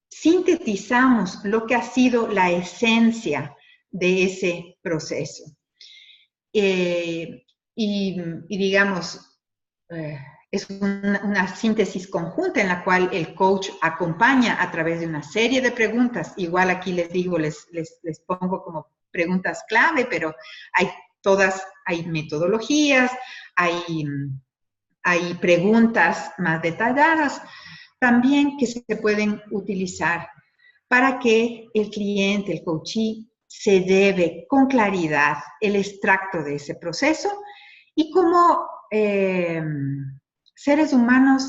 sintetizamos lo que ha sido la esencia de ese proceso. Y digamos, es una síntesis conjunta en la cual el coach acompaña a través de una serie de preguntas. Igual aquí les digo, les pongo como preguntas clave, pero hay metodologías, hay preguntas más detalladas también que se pueden utilizar para que el cliente, el coachee, se lleve con claridad el extracto de ese proceso y como seres humanos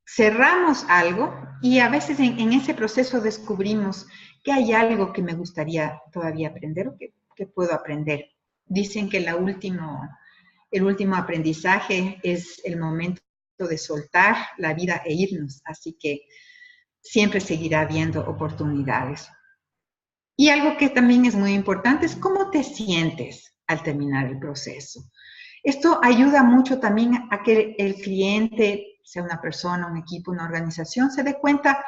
cerramos algo y a veces en ese proceso descubrimos que hay algo que me gustaría todavía aprender o que puedo aprender. Dicen que el último aprendizaje es el momento de soltar la vida e irnos, así que siempre seguirá habiendo oportunidades. Y algo que también es muy importante es cómo te sientes al terminar el proceso. Esto ayuda mucho también a que el cliente, sea una persona, un equipo, una organización, se dé cuenta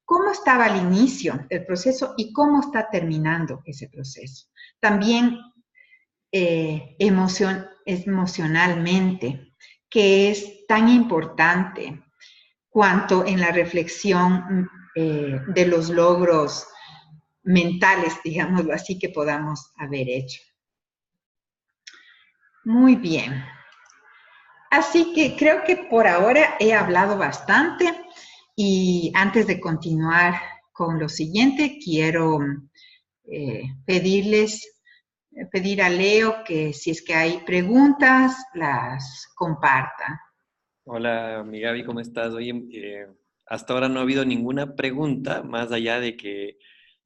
cómo estaba al inicio del proceso y cómo está terminando ese proceso. También emocionalmente, que es tan importante cuanto en la reflexión de los logros mentales, digámoslo así, que podamos haber hecho. Muy bien. Así que creo que por ahora he hablado bastante y antes de continuar con lo siguiente, quiero pedir a Leo que si es que hay preguntas, las comparta. Hola, mi Gaby, ¿cómo estás? Oye, hasta ahora no ha habido ninguna pregunta, más allá de que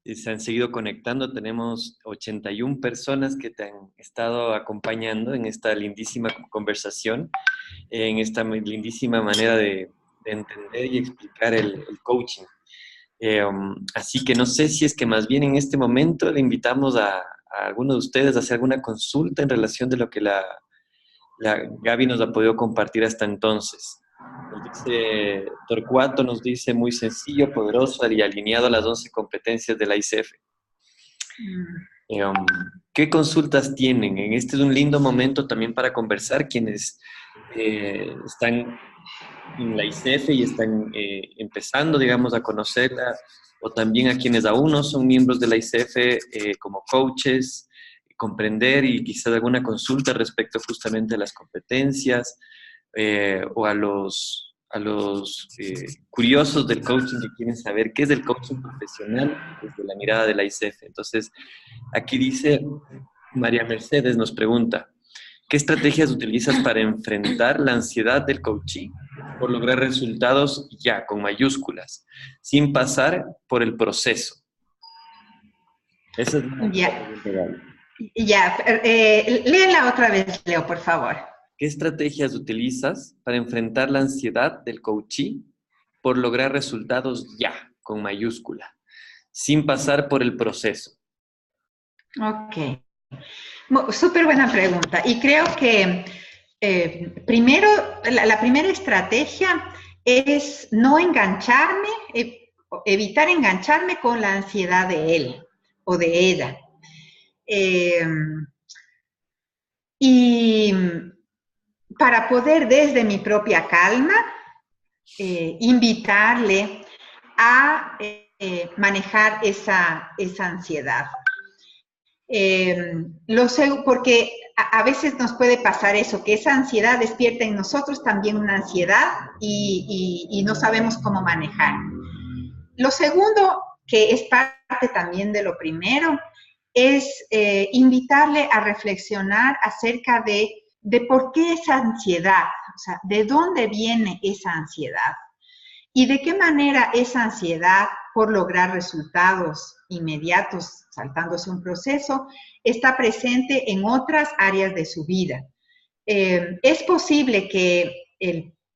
se han seguido conectando. Tenemos 81 personas que te han estado acompañando en esta lindísima conversación, en esta lindísima manera de entender y explicar el coaching. Así que no sé si es que más bien en este momento le invitamos a alguno de ustedes a hacer alguna consulta en relación de lo que la Gaby nos ha podido compartir hasta entonces. Torcuato nos dice muy sencillo, poderoso y alineado a las 11 competencias de la ICF. ¿Qué consultas tienen? Este es un lindo momento también para conversar. Quienes están en la ICF y están empezando, digamos, a conocerla, o también a quienes aún no son miembros de la ICF como coaches, comprender y quizás alguna consulta respecto justamente a las competencias o a los curiosos del coaching que quieren saber qué es el coaching profesional desde la mirada de la ICF. Entonces, aquí dice, María Mercedes nos pregunta, ¿qué estrategias utilizas para enfrentar la ansiedad del coaching por lograr resultados ya, con mayúsculas, sin pasar por el proceso? Esa es una Ya, pregunta, Gaby. ya. Léela otra vez, Leo, por favor. ¿Qué estrategias utilizas para enfrentar la ansiedad del coachee por lograr resultados ya, con mayúscula, sin pasar por el proceso? Ok. Súper buena pregunta. Y creo que primero, la primera estrategia es no engancharme, evitar engancharme con la ansiedad de él o de ella. Y para poder desde mi propia calma invitarle a manejar esa ansiedad. Porque a veces nos puede pasar eso, que esa ansiedad despierta en nosotros también una ansiedad y no sabemos cómo manejar. Lo segundo, que es parte también de lo primero, es invitarle a reflexionar acerca de por qué esa ansiedad, o sea, de dónde viene esa ansiedad y de qué manera esa ansiedad por lograr resultados inmediatos, saltándose un proceso, está presente en otras áreas de su vida. Es posible que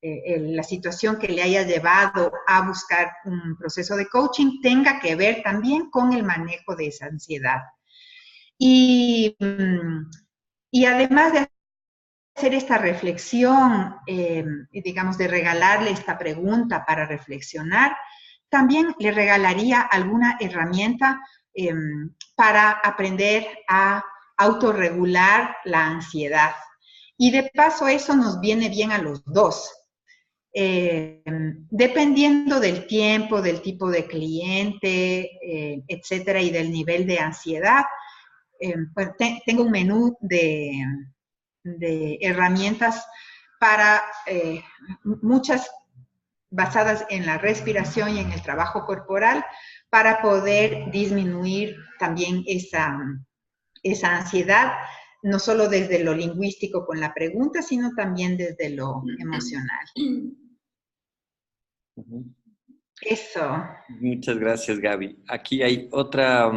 la situación que le haya llevado a buscar un proceso de coaching tenga que ver también con el manejo de esa ansiedad. Y además de hacer esta reflexión, digamos, de regalarle esta pregunta para reflexionar, también le regalaría alguna herramienta para aprender a autorregular la ansiedad. Y de paso eso nos viene bien a los dos. Dependiendo del tiempo, del tipo de cliente, etcétera, y del nivel de ansiedad, pues tengo un menú de herramientas para muchas basadas en la respiración y en el trabajo corporal para poder disminuir también esa ansiedad, no solo desde lo lingüístico con la pregunta, sino también desde lo emocional. Eso. Muchas gracias, Gaby. Aquí hay otra,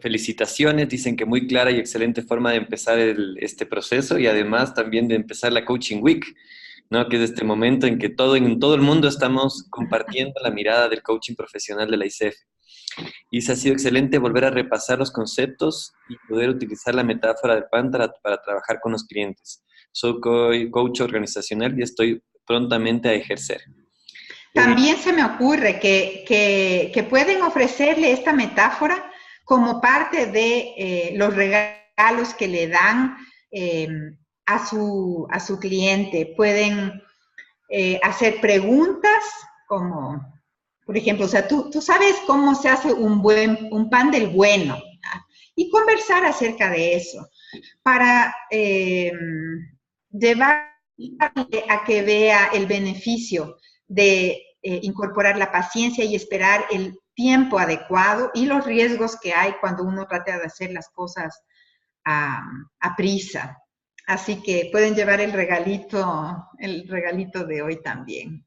felicitaciones, dicen que muy clara y excelente forma de empezar este proceso y además también de empezar la Coaching Week, ¿no? Que es este momento en que en todo el mundo estamos compartiendo la mirada del coaching profesional de la ICF. Y se ha sido excelente volver a repasar los conceptos y poder utilizar la metáfora del PAN para trabajar con los clientes. Soy coach organizacional y estoy prontamente a ejercer. También se me ocurre que pueden ofrecerle esta metáfora como parte de los regalos que le dan a su cliente. Pueden hacer preguntas como, por ejemplo, o sea, tú sabes cómo se hace un pan del bueno, ¿no? Y conversar acerca de eso para llevarle a que vea el beneficio de incorporar la paciencia y esperar el tiempo adecuado y los riesgos que hay cuando uno trata de hacer las cosas a prisa. Así que pueden llevar el regalito de hoy también.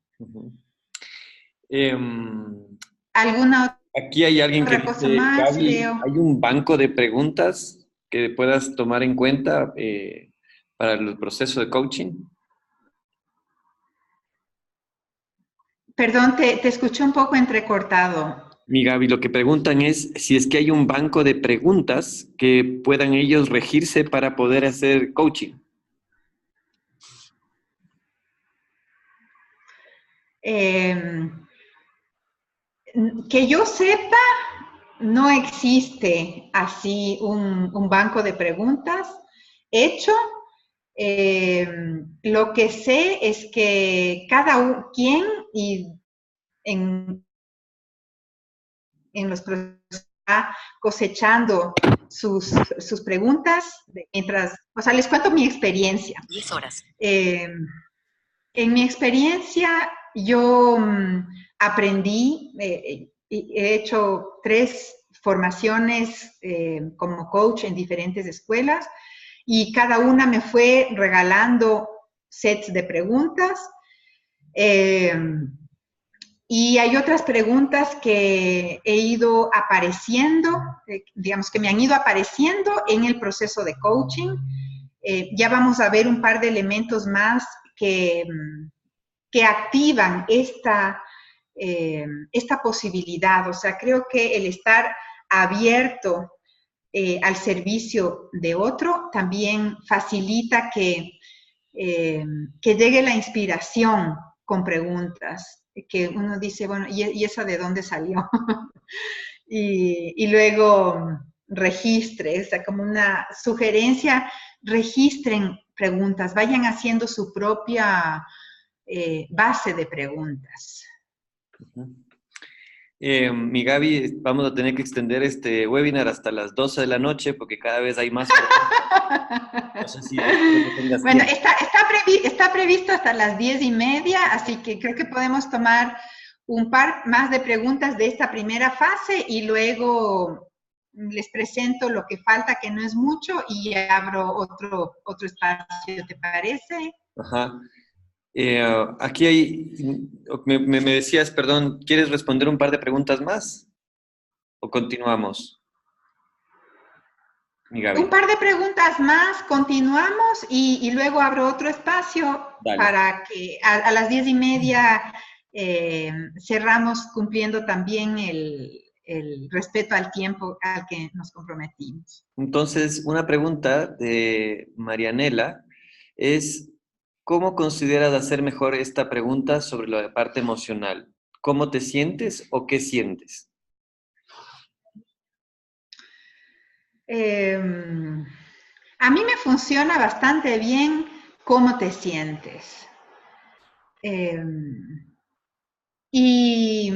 ¿Alguna aquí hay alguien que otra cosa dice, más, Gaby, Leo? ¿hay un banco de preguntas que puedas tomar en cuenta para el proceso de coaching? Perdón, te escuché un poco entrecortado. Mi Gaby, lo que preguntan es si es que hay un banco de preguntas que puedan ellos regirse para poder hacer coaching. Que yo sepa, no existe así un banco de preguntas hecho. Lo que sé es que cada quien y en los procesos está cosechando sus preguntas, mientras, o sea, les cuento mi experiencia. 10 horas. En mi experiencia, yo aprendí, he hecho 3 formaciones como coach en diferentes escuelas, y cada una me fue regalando sets de preguntas. Y hay otras preguntas que he ido apareciendo, digamos que me han ido apareciendo en el proceso de coaching. Ya vamos a ver un par de elementos más que activan esta posibilidad. O sea, creo que el estar abierto al servicio de otro también facilita que llegue la inspiración con preguntas, que uno dice, bueno, ¿y esa de dónde salió? y luego registre, o sea, como una sugerencia, registren preguntas, vayan haciendo su propia base de preguntas. Mi Gaby, vamos a tener que extender este webinar hasta las 12 de la noche porque cada vez hay más. No sé si tengas bueno, tiempo. está previsto hasta las 10:30, así que creo que podemos tomar un par más de preguntas de esta primera fase y luego les presento lo que falta, que no es mucho, y abro otro espacio, ¿te parece? Ajá. Aquí hay, me decías, perdón, ¿quieres responder un par de preguntas más? ¿O continuamos? Mi Gaby. Un par de preguntas más, continuamos y luego abro otro espacio. Dale. Para que a las 10:30 cerramos cumpliendo también el respeto al tiempo al que nos comprometimos. Entonces, una pregunta de Marianela es, ¿cómo consideras hacer mejor esta pregunta sobre la parte emocional? ¿Cómo te sientes o qué sientes? A mí me funciona bastante bien cómo te sientes. Y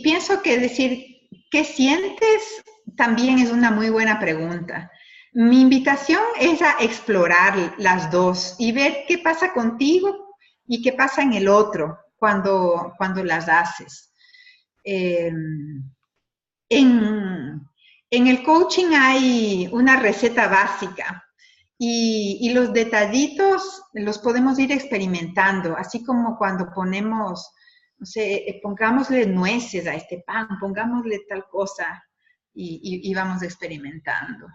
pienso que decir qué sientes también es una muy buena pregunta. Mi invitación es a explorar las dos y ver qué pasa contigo y qué pasa en el otro cuando las haces. En el coaching hay una receta básica y los detallitos los podemos ir experimentando, así como cuando ponemos, no sé, pongámosle nueces a este pan, pongámosle tal cosa y vamos experimentando.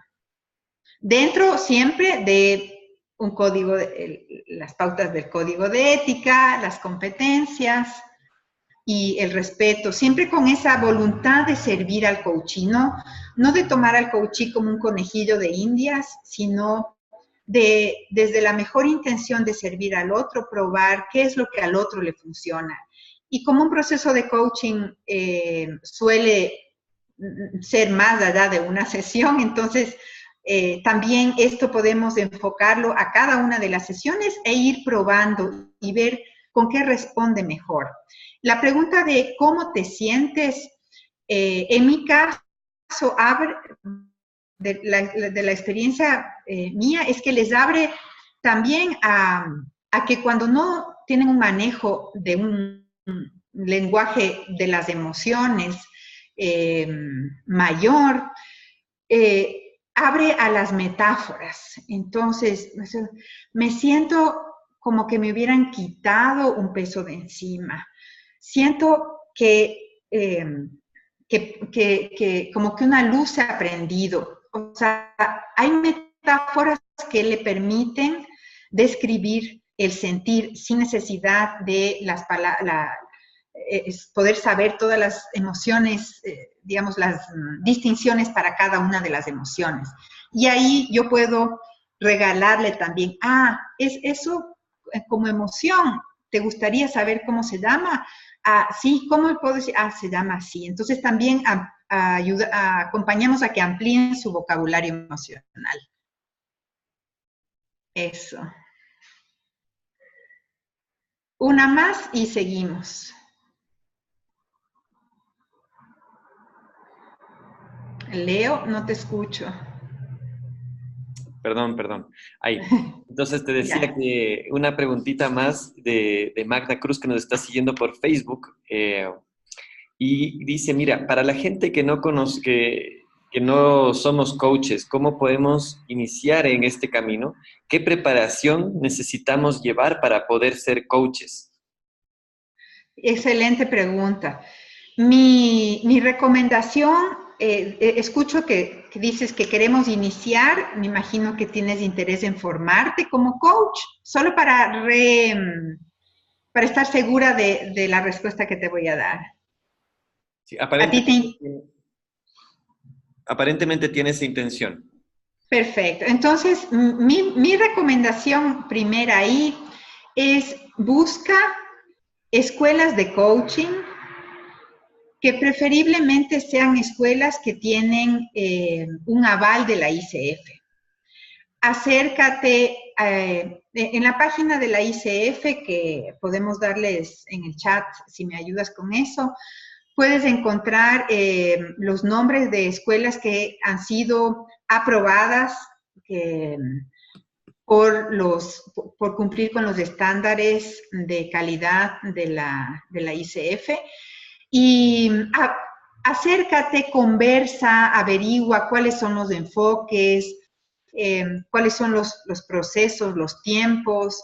Dentro siempre de un código, las pautas del código de ética, las competencias y el respeto, siempre con esa voluntad de servir al coachí, no de tomar al coachí como un conejillo de indias, sino desde la mejor intención de servir al otro, probar qué es lo que al otro le funciona. Y como un proceso de coaching suele ser más allá de una sesión, entonces también esto podemos enfocarlo a cada una de las sesiones e ir probando y ver con qué responde mejor. La pregunta de cómo te sientes, en mi caso, de la experiencia mía, es que les abre también a que cuando no tienen un manejo de un lenguaje de las emociones mayor, abre a las metáforas. Entonces, me siento como que me hubieran quitado un peso de encima. Siento que como que una luz se ha prendido. O sea, hay metáforas que le permiten describir el sentir sin necesidad de las palabras, poder saber todas las emociones, digamos, las distinciones para cada una de las emociones. Y ahí yo puedo regalarle también, es eso como emoción, ¿te gustaría saber cómo se llama? Sí, ¿cómo puedo decir? Se llama así. Entonces también acompañamos a que amplíen su vocabulario emocional. Eso. Una más y seguimos. Leo, no te escucho. Perdón. Ahí. Entonces te decía Ya. que una preguntita más de Magda Cruz que nos está siguiendo por Facebook. Y dice, mira, para la gente que no conoce, que no somos coaches, ¿cómo podemos iniciar en este camino? ¿Qué preparación necesitamos llevar para poder ser coaches? Excelente pregunta. Mi recomendación, escucho que dices que queremos iniciar, me imagino que tienes interés en formarte como coach, solo para estar segura de la respuesta que te voy a dar. Sí, A ti te... aparentemente tiene esa intención. Perfecto. Entonces, mi recomendación primera ahí es busca escuelas de coaching que preferiblemente sean escuelas que tienen un aval de la ICF. Acércate en la página de la ICF, que podemos darles en el chat si me ayudas con eso, puedes encontrar los nombres de escuelas que han sido aprobadas por cumplir con los estándares de calidad de la ICF. Y acércate, conversa, averigua cuáles son los enfoques, cuáles son los procesos, los tiempos.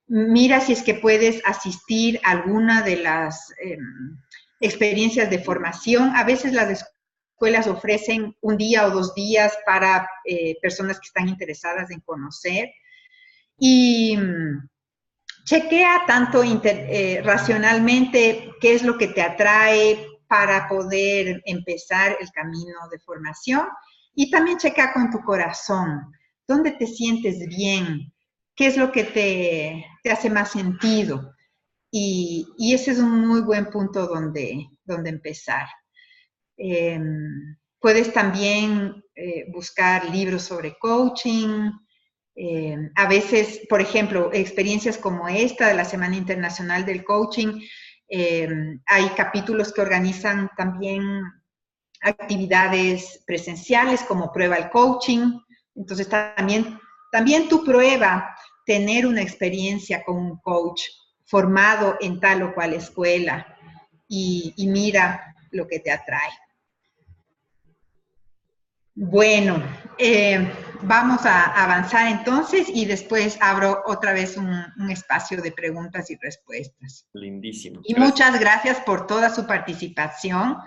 Mira si es que puedes asistir a alguna de las experiencias de formación. A veces las escuelas ofrecen un día o 2 días para personas que están interesadas en conocer. Y chequea tanto racionalmente qué es lo que te atrae para poder empezar el camino de formación, y también chequea con tu corazón, dónde te sientes bien, qué es lo que te hace más sentido. Y ese es un muy buen punto donde empezar. Puedes también buscar libros sobre coaching. A veces, por ejemplo, experiencias como esta de la Semana Internacional del Coaching, hay capítulos que organizan también actividades presenciales como Prueba el Coaching. Entonces, también tu prueba tener una experiencia con un coach formado en tal o cual escuela y mira lo que te atrae. Bueno, vamos a avanzar entonces y después abro otra vez un espacio de preguntas y respuestas. Lindísimo. Y Gracias. muchas gracias por toda su participación.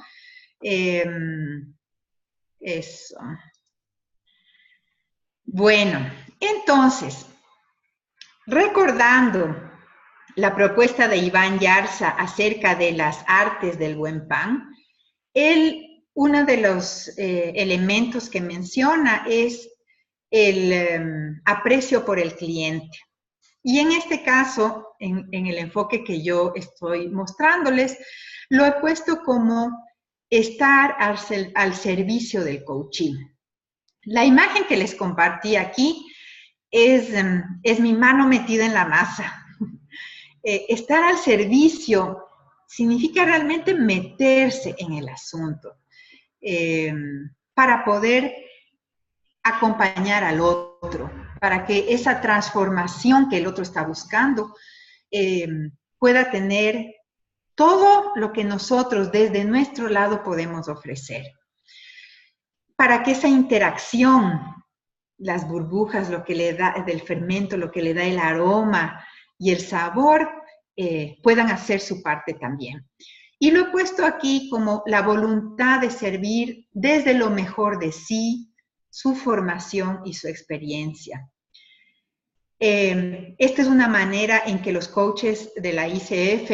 Eso. Bueno, entonces, recordando la propuesta de Iván Yarza acerca de las artes del buen pan, uno de los elementos que menciona es el aprecio por el cliente. Y en este caso, en el enfoque que yo estoy mostrándoles, lo he puesto como estar al servicio del coaching. La imagen que les compartí aquí es mi mano metida en la masa. Estar al servicio significa realmente meterse en el asunto. Para poder acompañar al otro, para que esa transformación que el otro está buscando pueda tener todo lo que nosotros desde nuestro lado podemos ofrecer. Para que esa interacción, las burbujas, lo que le da del fermento, lo que le da el aroma y el sabor, puedan hacer su parte también. Y lo he puesto aquí como la voluntad de servir desde lo mejor de sí, su formación y su experiencia. Esta es una manera en que los coaches de la ICF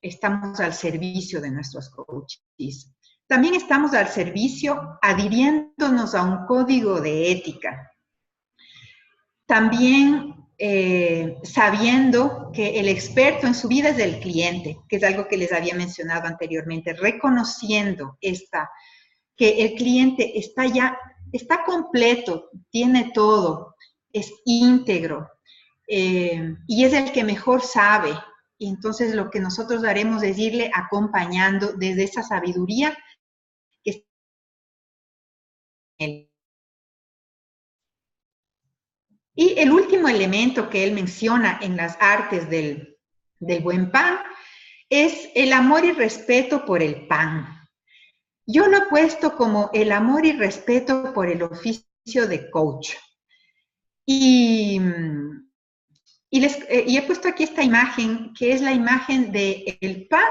estamos al servicio de nuestros coaches. También estamos al servicio adhiriéndonos a un código de ética. También sabiendo que el experto en su vida es el cliente, que es algo que les había mencionado anteriormente, reconociendo que el cliente está completo, tiene todo, es íntegro y es el que mejor sabe y entonces lo que nosotros haremos es irle acompañando desde esa sabiduría que está en él. Y el último elemento que él menciona en las artes del buen pan es el amor y respeto por el pan. Yo lo he puesto como el amor y respeto por el oficio de coach. Y he puesto aquí esta imagen, que es la imagen del pan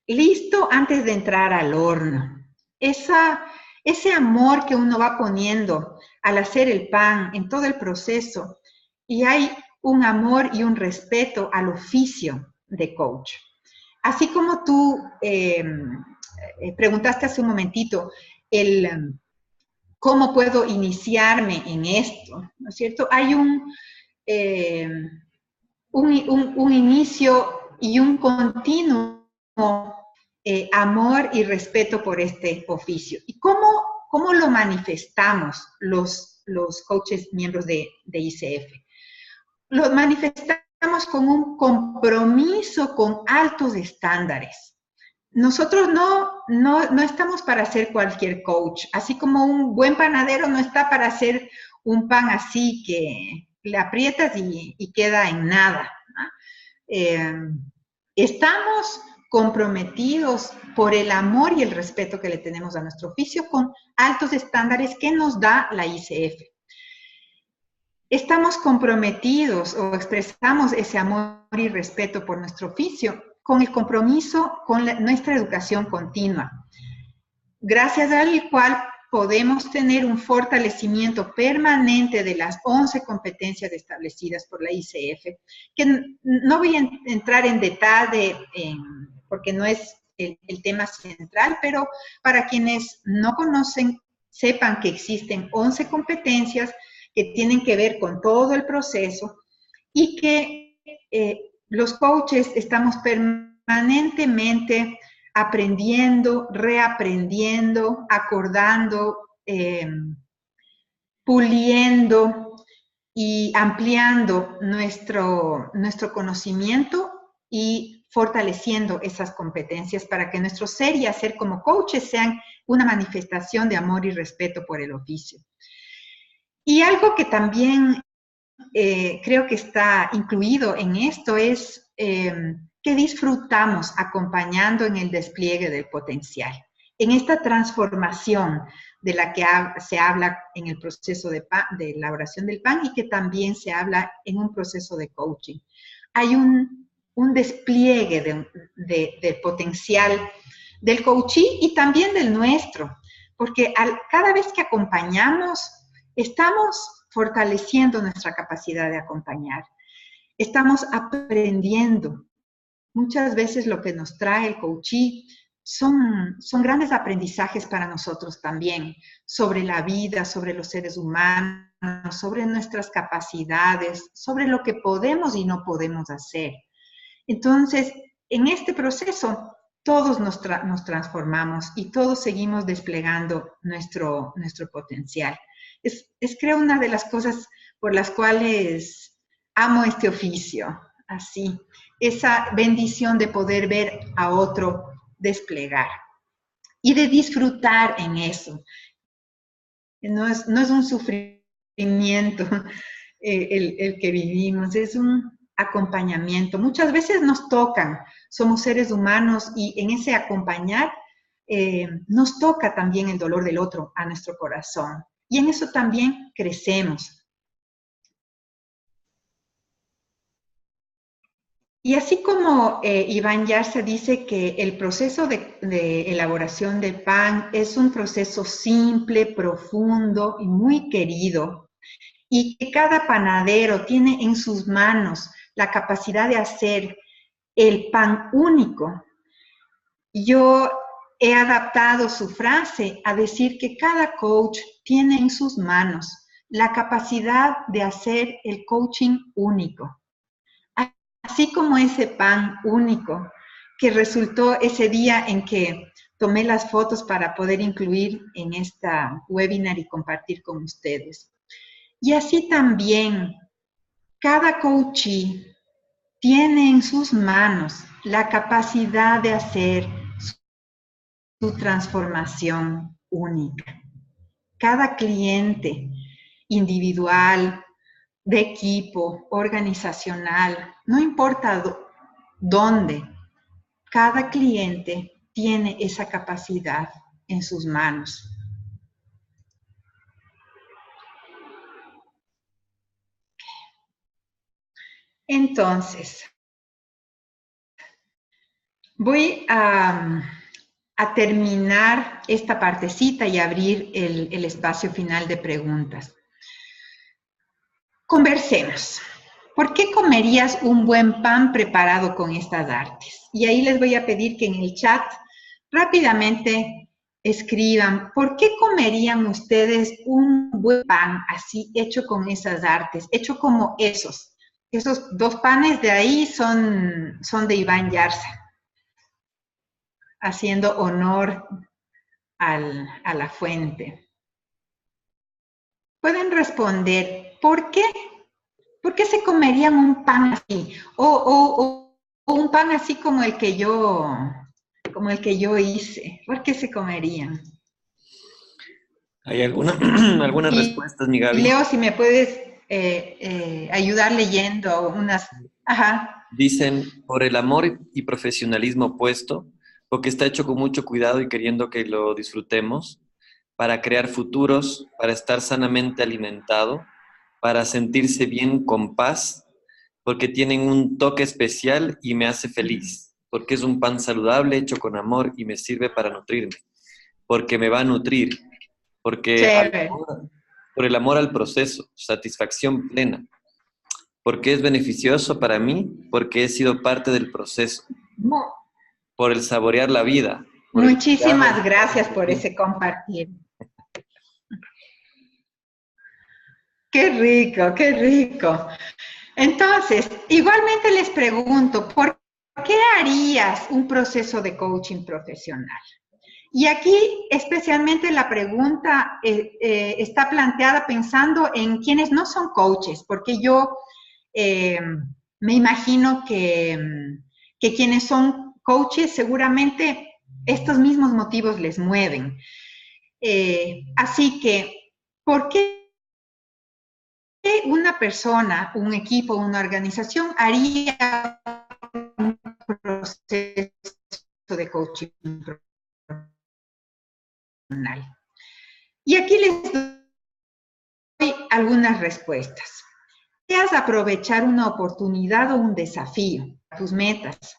listo antes de entrar al horno. Ese amor que uno va poniendo al hacer el pan en todo el proceso, y hay un amor y un respeto al oficio de coach. Así como tú preguntaste hace un momentito, ¿cómo puedo iniciarme en esto? ¿No es cierto? Hay un inicio y un continuo amor y respeto por este oficio. ¿Y cómo lo manifestamos los coaches miembros de ICF? Lo manifestamos con un compromiso con altos estándares. Nosotros no estamos para ser cualquier coach, así como un buen panadero no está para hacer un pan así que le aprietas y queda en nada, ¿no? Estamos comprometidos por el amor y el respeto que le tenemos a nuestro oficio con altos estándares que nos da la ICF. Estamos comprometidos o expresamos ese amor y respeto por nuestro oficio con el compromiso con nuestra educación continua, gracias al cual podemos tener un fortalecimiento permanente de las 11 competencias establecidas por la ICF, que no voy a entrar en detalle porque no es el tema central, pero para quienes no conocen, sepan que existen 11 competencias que tienen que ver con todo el proceso y que los coaches estamos permanentemente aprendiendo, reaprendiendo, acordando, puliendo y ampliando nuestro conocimiento y fortaleciendo esas competencias para que nuestro ser y hacer como coaches sean una manifestación de amor y respeto por el oficio. Y algo que también creo que está incluido en esto es que disfrutamos acompañando en el despliegue del potencial, en esta transformación de la que se habla en el proceso de elaboración del pan y que también se habla en un proceso de coaching. Hay un despliegue de potencial del coachee y también del nuestro, porque cada vez que acompañamos, estamos fortaleciendo nuestra capacidad de acompañar. Estamos aprendiendo. Muchas veces lo que nos trae el coachee son grandes aprendizajes para nosotros también, sobre la vida, sobre los seres humanos, sobre nuestras capacidades, sobre lo que podemos y no podemos hacer. Entonces, en este proceso, todos nos transformamos y todos seguimos desplegando nuestro potencial. Es creo una de las cosas por las cuales amo este oficio, así, esa bendición de poder ver a otro desplegar y de disfrutar en eso. No es un sufrimiento el que vivimos, es un acompañamiento. Muchas veces nos tocan, somos seres humanos y en ese acompañar nos toca también el dolor del otro a nuestro corazón. Y en eso también crecemos. Y así como Iván Yarza dice que el proceso de elaboración del pan es un proceso simple, profundo y muy querido, y que cada panadero tiene en sus manos la capacidad de hacer el pan único, yo he adaptado su frase a decir que cada coach tiene en sus manos la capacidad de hacer el coaching único. Así como ese pan único que resultó ese día en que tomé las fotos para poder incluir en esta webinar y compartir con ustedes. Y así también cada coachee tiene en sus manos la capacidad de hacer su transformación única. Cada cliente individual, de equipo, organizacional, no importa dónde, cada cliente tiene esa capacidad en sus manos. Entonces, voy a terminar esta partecita y abrir el espacio final de preguntas. Conversemos. ¿Por qué comerías un buen pan preparado con estas artes? Y ahí les voy a pedir que en el chat rápidamente escriban, ¿por qué comerían ustedes un buen pan así hecho con esas artes? Hecho como esos. Esos dos panes de ahí son de Iván Yarza, haciendo honor a la fuente. Pueden responder, ¿por qué? ¿Por qué se comerían un pan así? O un pan así como el que yo hice. ¿Por qué se comerían? ¿Hay algunas respuestas, mi Gaby? Leo, si me puedes ayudar leyendo unas... Ajá. Dicen, por el amor y profesionalismo puesto, porque está hecho con mucho cuidado y queriendo que lo disfrutemos, para crear futuros, para estar sanamente alimentado, para sentirse bien con paz, porque tienen un toque especial y me hace feliz, porque es un pan saludable hecho con amor y me sirve para nutrirme, porque me va a nutrir, porque por el amor al proceso, satisfacción plena, porque es beneficioso para mí, porque he sido parte del proceso, por el saborear la vida. Muchísimas gracias por ese compartir. Qué rico, qué rico. Entonces, igualmente les pregunto, ¿por qué harías un proceso de coaching profesional? Y aquí especialmente la pregunta está planteada pensando en quienes no son coaches, porque yo me imagino que quienes son coaches seguramente estos mismos motivos les mueven. Así que, ¿por qué una persona, un equipo, una organización haría un proceso de coaching profesional? Y aquí les doy algunas respuestas. ¿Deseas aprovechar una oportunidad o un desafío? Tus metas.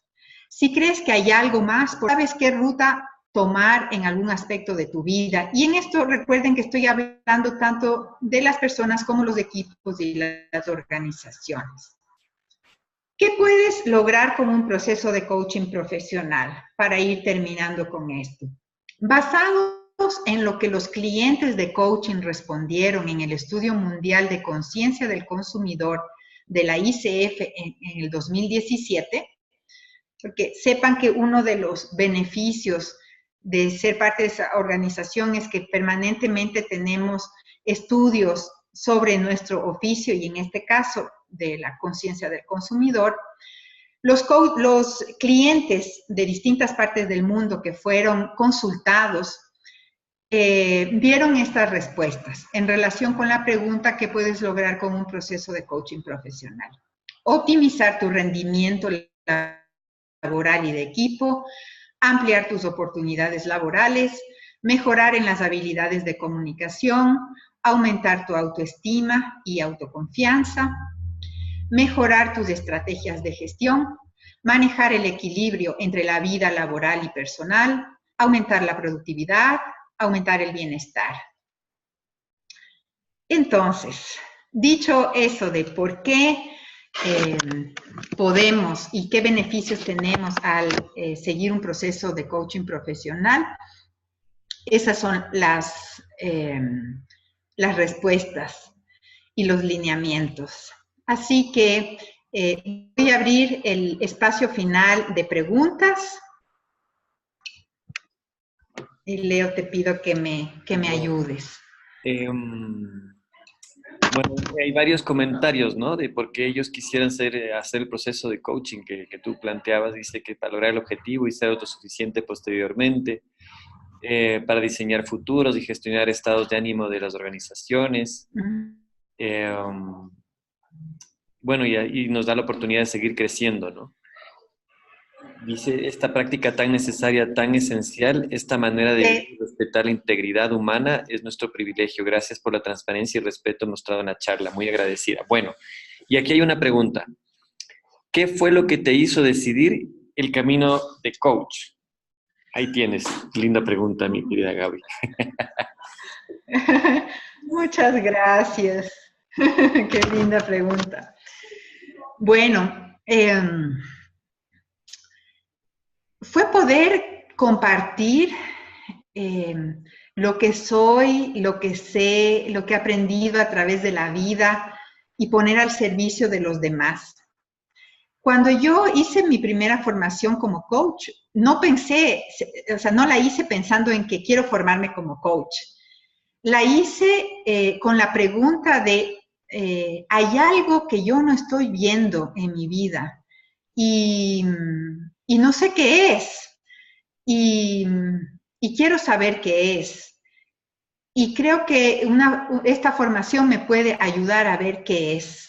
Si crees que hay algo más, ¿sabes qué ruta tomar en algún aspecto de tu vida? Y en esto recuerden que estoy hablando tanto de las personas como los equipos y las organizaciones. ¿Qué puedes lograr con un proceso de coaching profesional? Para ir terminando con esto. Basados en lo que los clientes de coaching respondieron en el Estudio Mundial de Conciencia del Consumidor de la ICF en el 2017, porque sepan que uno de los beneficios de ser parte de esa organización es que permanentemente tenemos estudios sobre nuestro oficio y en este caso de la conciencia del consumidor. Los clientes de distintas partes del mundo que fueron consultados vieron estas respuestas en relación con la pregunta ¿qué puedes lograr con un proceso de coaching profesional? Optimizar tu rendimiento laboral y de equipo, ampliar tus oportunidades laborales, mejorar en las habilidades de comunicación, aumentar tu autoestima y autoconfianza, mejorar tus estrategias de gestión, manejar el equilibrio entre la vida laboral y personal, aumentar la productividad, aumentar el bienestar. Entonces, dicho eso de por qué podemos y qué beneficios tenemos al seguir un proceso de coaching profesional, esas son las respuestas y los lineamientos. Así que voy a abrir el espacio final de preguntas. Y Leo, te pido que me ayudes. Bueno, hay varios comentarios, ¿no? De por qué ellos quisieran hacer el proceso de coaching que tú planteabas. Dice que para lograr el objetivo y ser autosuficiente posteriormente, para diseñar futuros y gestionar estados de ánimo de las organizaciones. Um, bueno, y nos da la oportunidad de seguir creciendo, ¿no? Dice, esta práctica tan necesaria, tan esencial, esta manera de vivir y respetar la integridad humana es nuestro privilegio. Gracias por la transparencia y respeto mostrado en la charla. Muy agradecida. Bueno, y aquí hay una pregunta. ¿Qué fue lo que te hizo decidir el camino de coach? Ahí tienes. Linda pregunta, mi querida Gaby. Muchas gracias. Qué linda pregunta. Bueno, fue poder compartir lo que soy, lo que sé, lo que he aprendido a través de la vida y poner al servicio de los demás. Cuando yo hice mi primera formación como coach, no pensé, o sea, no la hice pensando en que quiero formarme como coach. La hice con la pregunta de, ¿hay algo que yo no estoy viendo en mi vida? Y no sé qué es. Y quiero saber qué es. Y creo que esta formación me puede ayudar a ver qué es.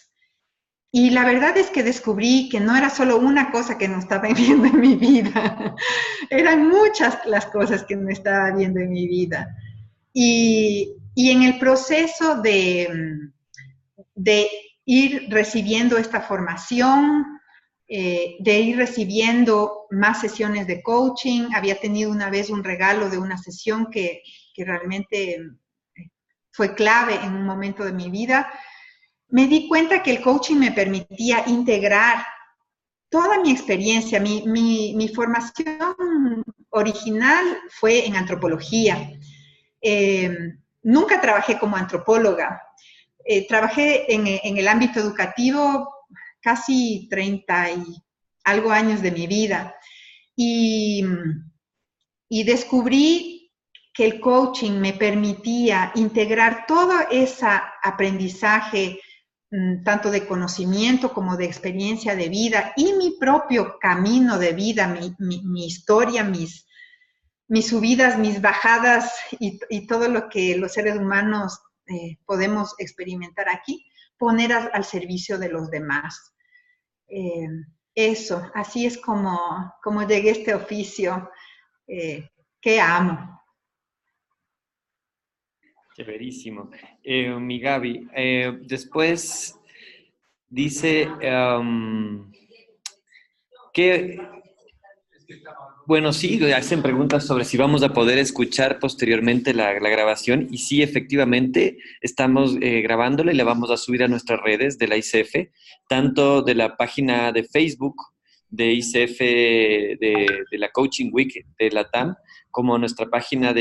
Y la verdad es que descubrí que no era solo una cosa que no estaba viendo en mi vida. Eran muchas las cosas que no estaba viendo en mi vida. Y en el proceso de ir recibiendo esta formación, de ir recibiendo más sesiones de coaching. Había tenido una vez un regalo de una sesión que realmente fue clave en un momento de mi vida. Me di cuenta que el coaching me permitía integrar toda mi experiencia. Mi formación original fue en antropología. Nunca trabajé como antropóloga. Trabajé en el ámbito educativo casi 30 y algo años de mi vida. Y descubrí que el coaching me permitía integrar todo ese aprendizaje, tanto de conocimiento como de experiencia de vida y mi propio camino de vida, mi historia, mis subidas, mis bajadas y todo lo que los seres humanos podemos experimentar aquí, poner al servicio de los demás. Eso, así es como llegué a este oficio que amo. Chéverísimo. Mi Gaby, después dice que, bueno, sí, hacen preguntas sobre si vamos a poder escuchar posteriormente la grabación y sí, efectivamente, estamos grabándola y la vamos a subir a nuestras redes de la ICF, tanto de la página de Facebook de ICF de la Coaching Week de la TAM, como nuestra página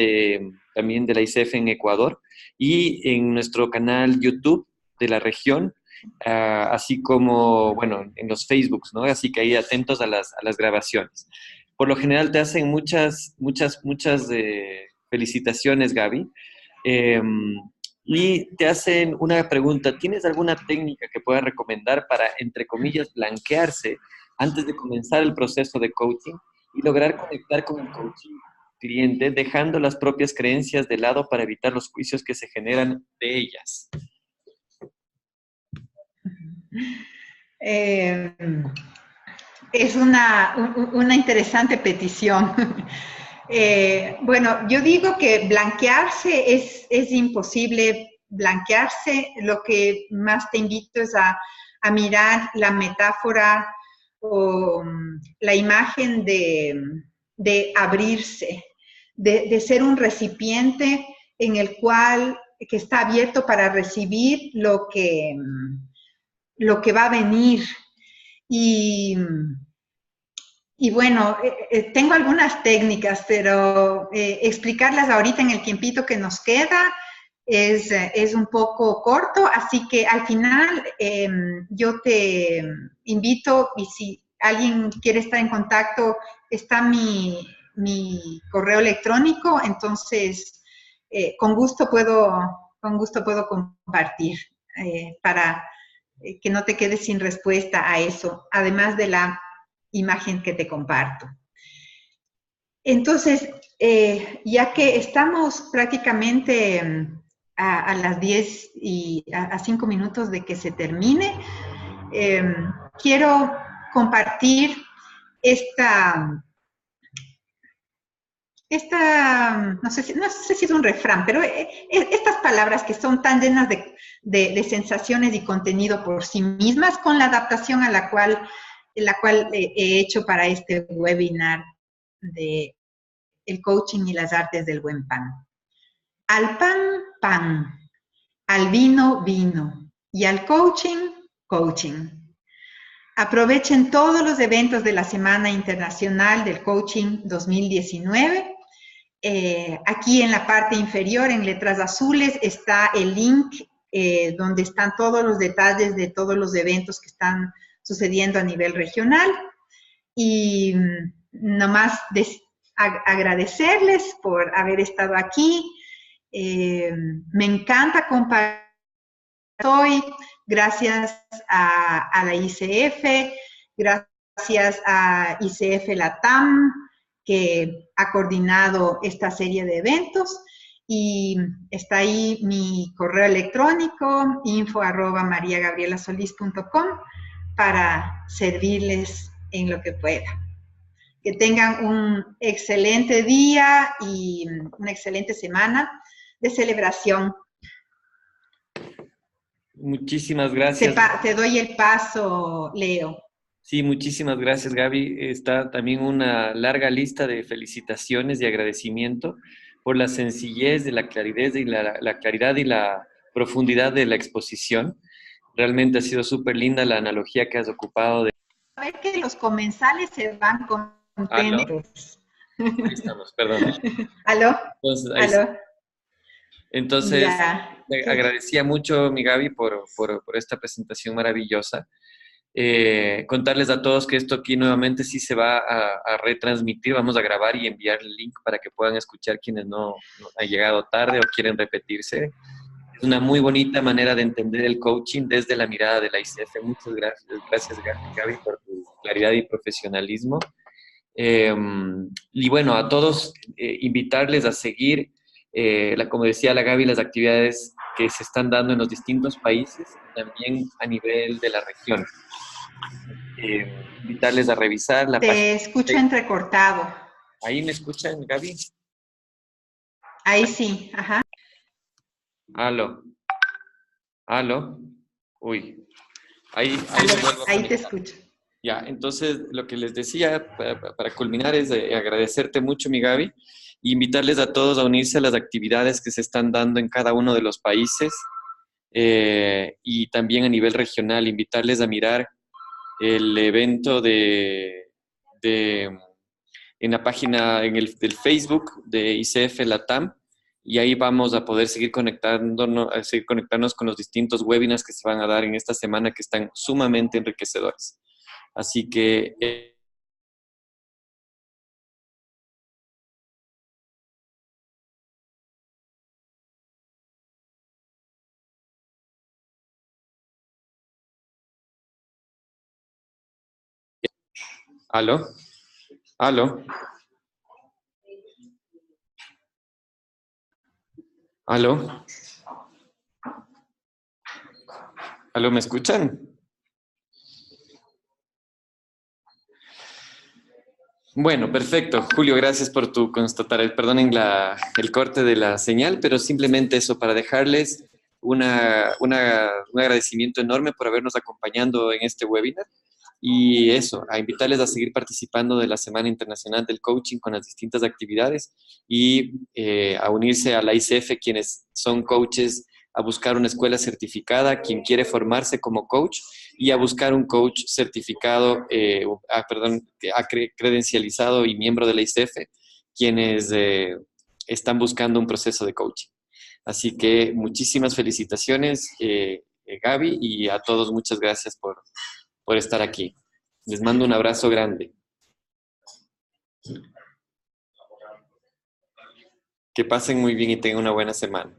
también de la ICF en Ecuador y en nuestro canal YouTube de la región, así como, bueno, en los Facebooks, ¿no? Así que ahí atentos a las grabaciones. Por lo general te hacen muchas felicitaciones, Gaby, y te hacen una pregunta. ¿Tienes alguna técnica que puedas recomendar para, entre comillas, blanquearse antes de comenzar el proceso de coaching y lograr conectar con el coaching cliente, dejando las propias creencias de lado para evitar los juicios que se generan de ellas? Es una interesante petición. Bueno, yo digo que blanquearse es imposible blanquearse. Lo que más te invito es a mirar la metáfora o la imagen de abrirse, de ser un recipiente en el cual que está abierto para recibir lo que va a venir. Y bueno, tengo algunas técnicas, pero explicarlas ahorita en el tiempito que nos queda es un poco corto, así que al final yo te invito, y si alguien quiere estar en contacto, está mi correo electrónico, entonces con gusto puedo compartir para que no te quedes sin respuesta a eso, además de la imagen que te comparto. Entonces, ya que estamos prácticamente a las 10 y a 5 minutos de que se termine, quiero compartir no sé si es un refrán, pero estas palabras que son tan llenas de sensaciones y contenido por sí mismas, con la adaptación a la cual he hecho para este webinar de el coaching y las artes del buen pan. Al pan, pan. Al vino, vino. Y al coaching, coaching. Aprovechen todos los eventos de la Semana Internacional del Coaching 2019. Aquí en la parte inferior, en letras azules, está el link donde están todos los detalles de todos los eventos que están sucediendo a nivel regional. Y nomás agradecerles por haber estado aquí. Me encanta compartir hoy. Gracias a la ICF, gracias a ICF Latam, que ha coordinado esta serie de eventos. Y está ahí mi correo electrónico, info@mariagabrielasolis.com, para servirles en lo que pueda. Que tengan un excelente día y una excelente semana de celebración. Muchísimas gracias. Te doy el paso, Leo. Sí, muchísimas gracias, Gaby. Está también una larga lista de felicitaciones y agradecimiento por la sencillez, de la claridad y la claridad y la profundidad de la exposición. Realmente ha sido súper linda la analogía que has ocupado de... A ver que los comensales se van contentos. Ahí estamos, perdón. ¿Aló? Entonces, ¿Aló? Entonces, Ya. agradecía mucho, mi Gaby, por esta presentación maravillosa. Contarles a todos que esto aquí nuevamente sí se va a retransmitir, vamos a grabar y enviar el link para que puedan escuchar quienes no han llegado tarde o quieren repetirse. Es una muy bonita manera de entender el coaching desde la mirada de la ICF. Muchas gracias Gaby, por tu claridad y profesionalismo. Y bueno, a todos invitarles a seguir, como decía la Gaby, las actividades que se están dando en los distintos países, también a nivel de la región. Invitarles a revisar la página. Te escucho entrecortado. ¿Ahí me escuchan, Gaby? Ahí sí, ajá. Aló. Aló. Uy. Ahí Te escucho. Ya, entonces lo que les decía para culminar es agradecerte mucho, mi Gaby, e invitarles a todos a unirse a las actividades que se están dando en cada uno de los países y también a nivel regional, invitarles a mirar el evento en la página, del Facebook de ICF Latam, y ahí vamos a poder seguir conectarnos con los distintos webinars que se van a dar en esta semana que están sumamente enriquecedores. Así que... ¿Aló? ¿Aló? ¿Aló? ¿Aló? ¿Me escuchan? Bueno, perfecto. Julio, gracias por tu constatar. Perdonen el corte de la señal, pero simplemente eso, para dejarles un agradecimiento enorme por habernos acompañado en este webinar. Y eso, a invitarles a seguir participando de la Semana Internacional del Coaching con las distintas actividades y a unirse a la ICF, quienes son coaches, a buscar una escuela certificada, quien quiere formarse como coach, y a buscar un coach certificado, credencializado y miembro de la ICF, quienes están buscando un proceso de coaching. Así que muchísimas felicitaciones, Gaby, y a todos muchas gracias por estar aquí. Les mando un abrazo grande. Que pasen muy bien y tengan una buena semana.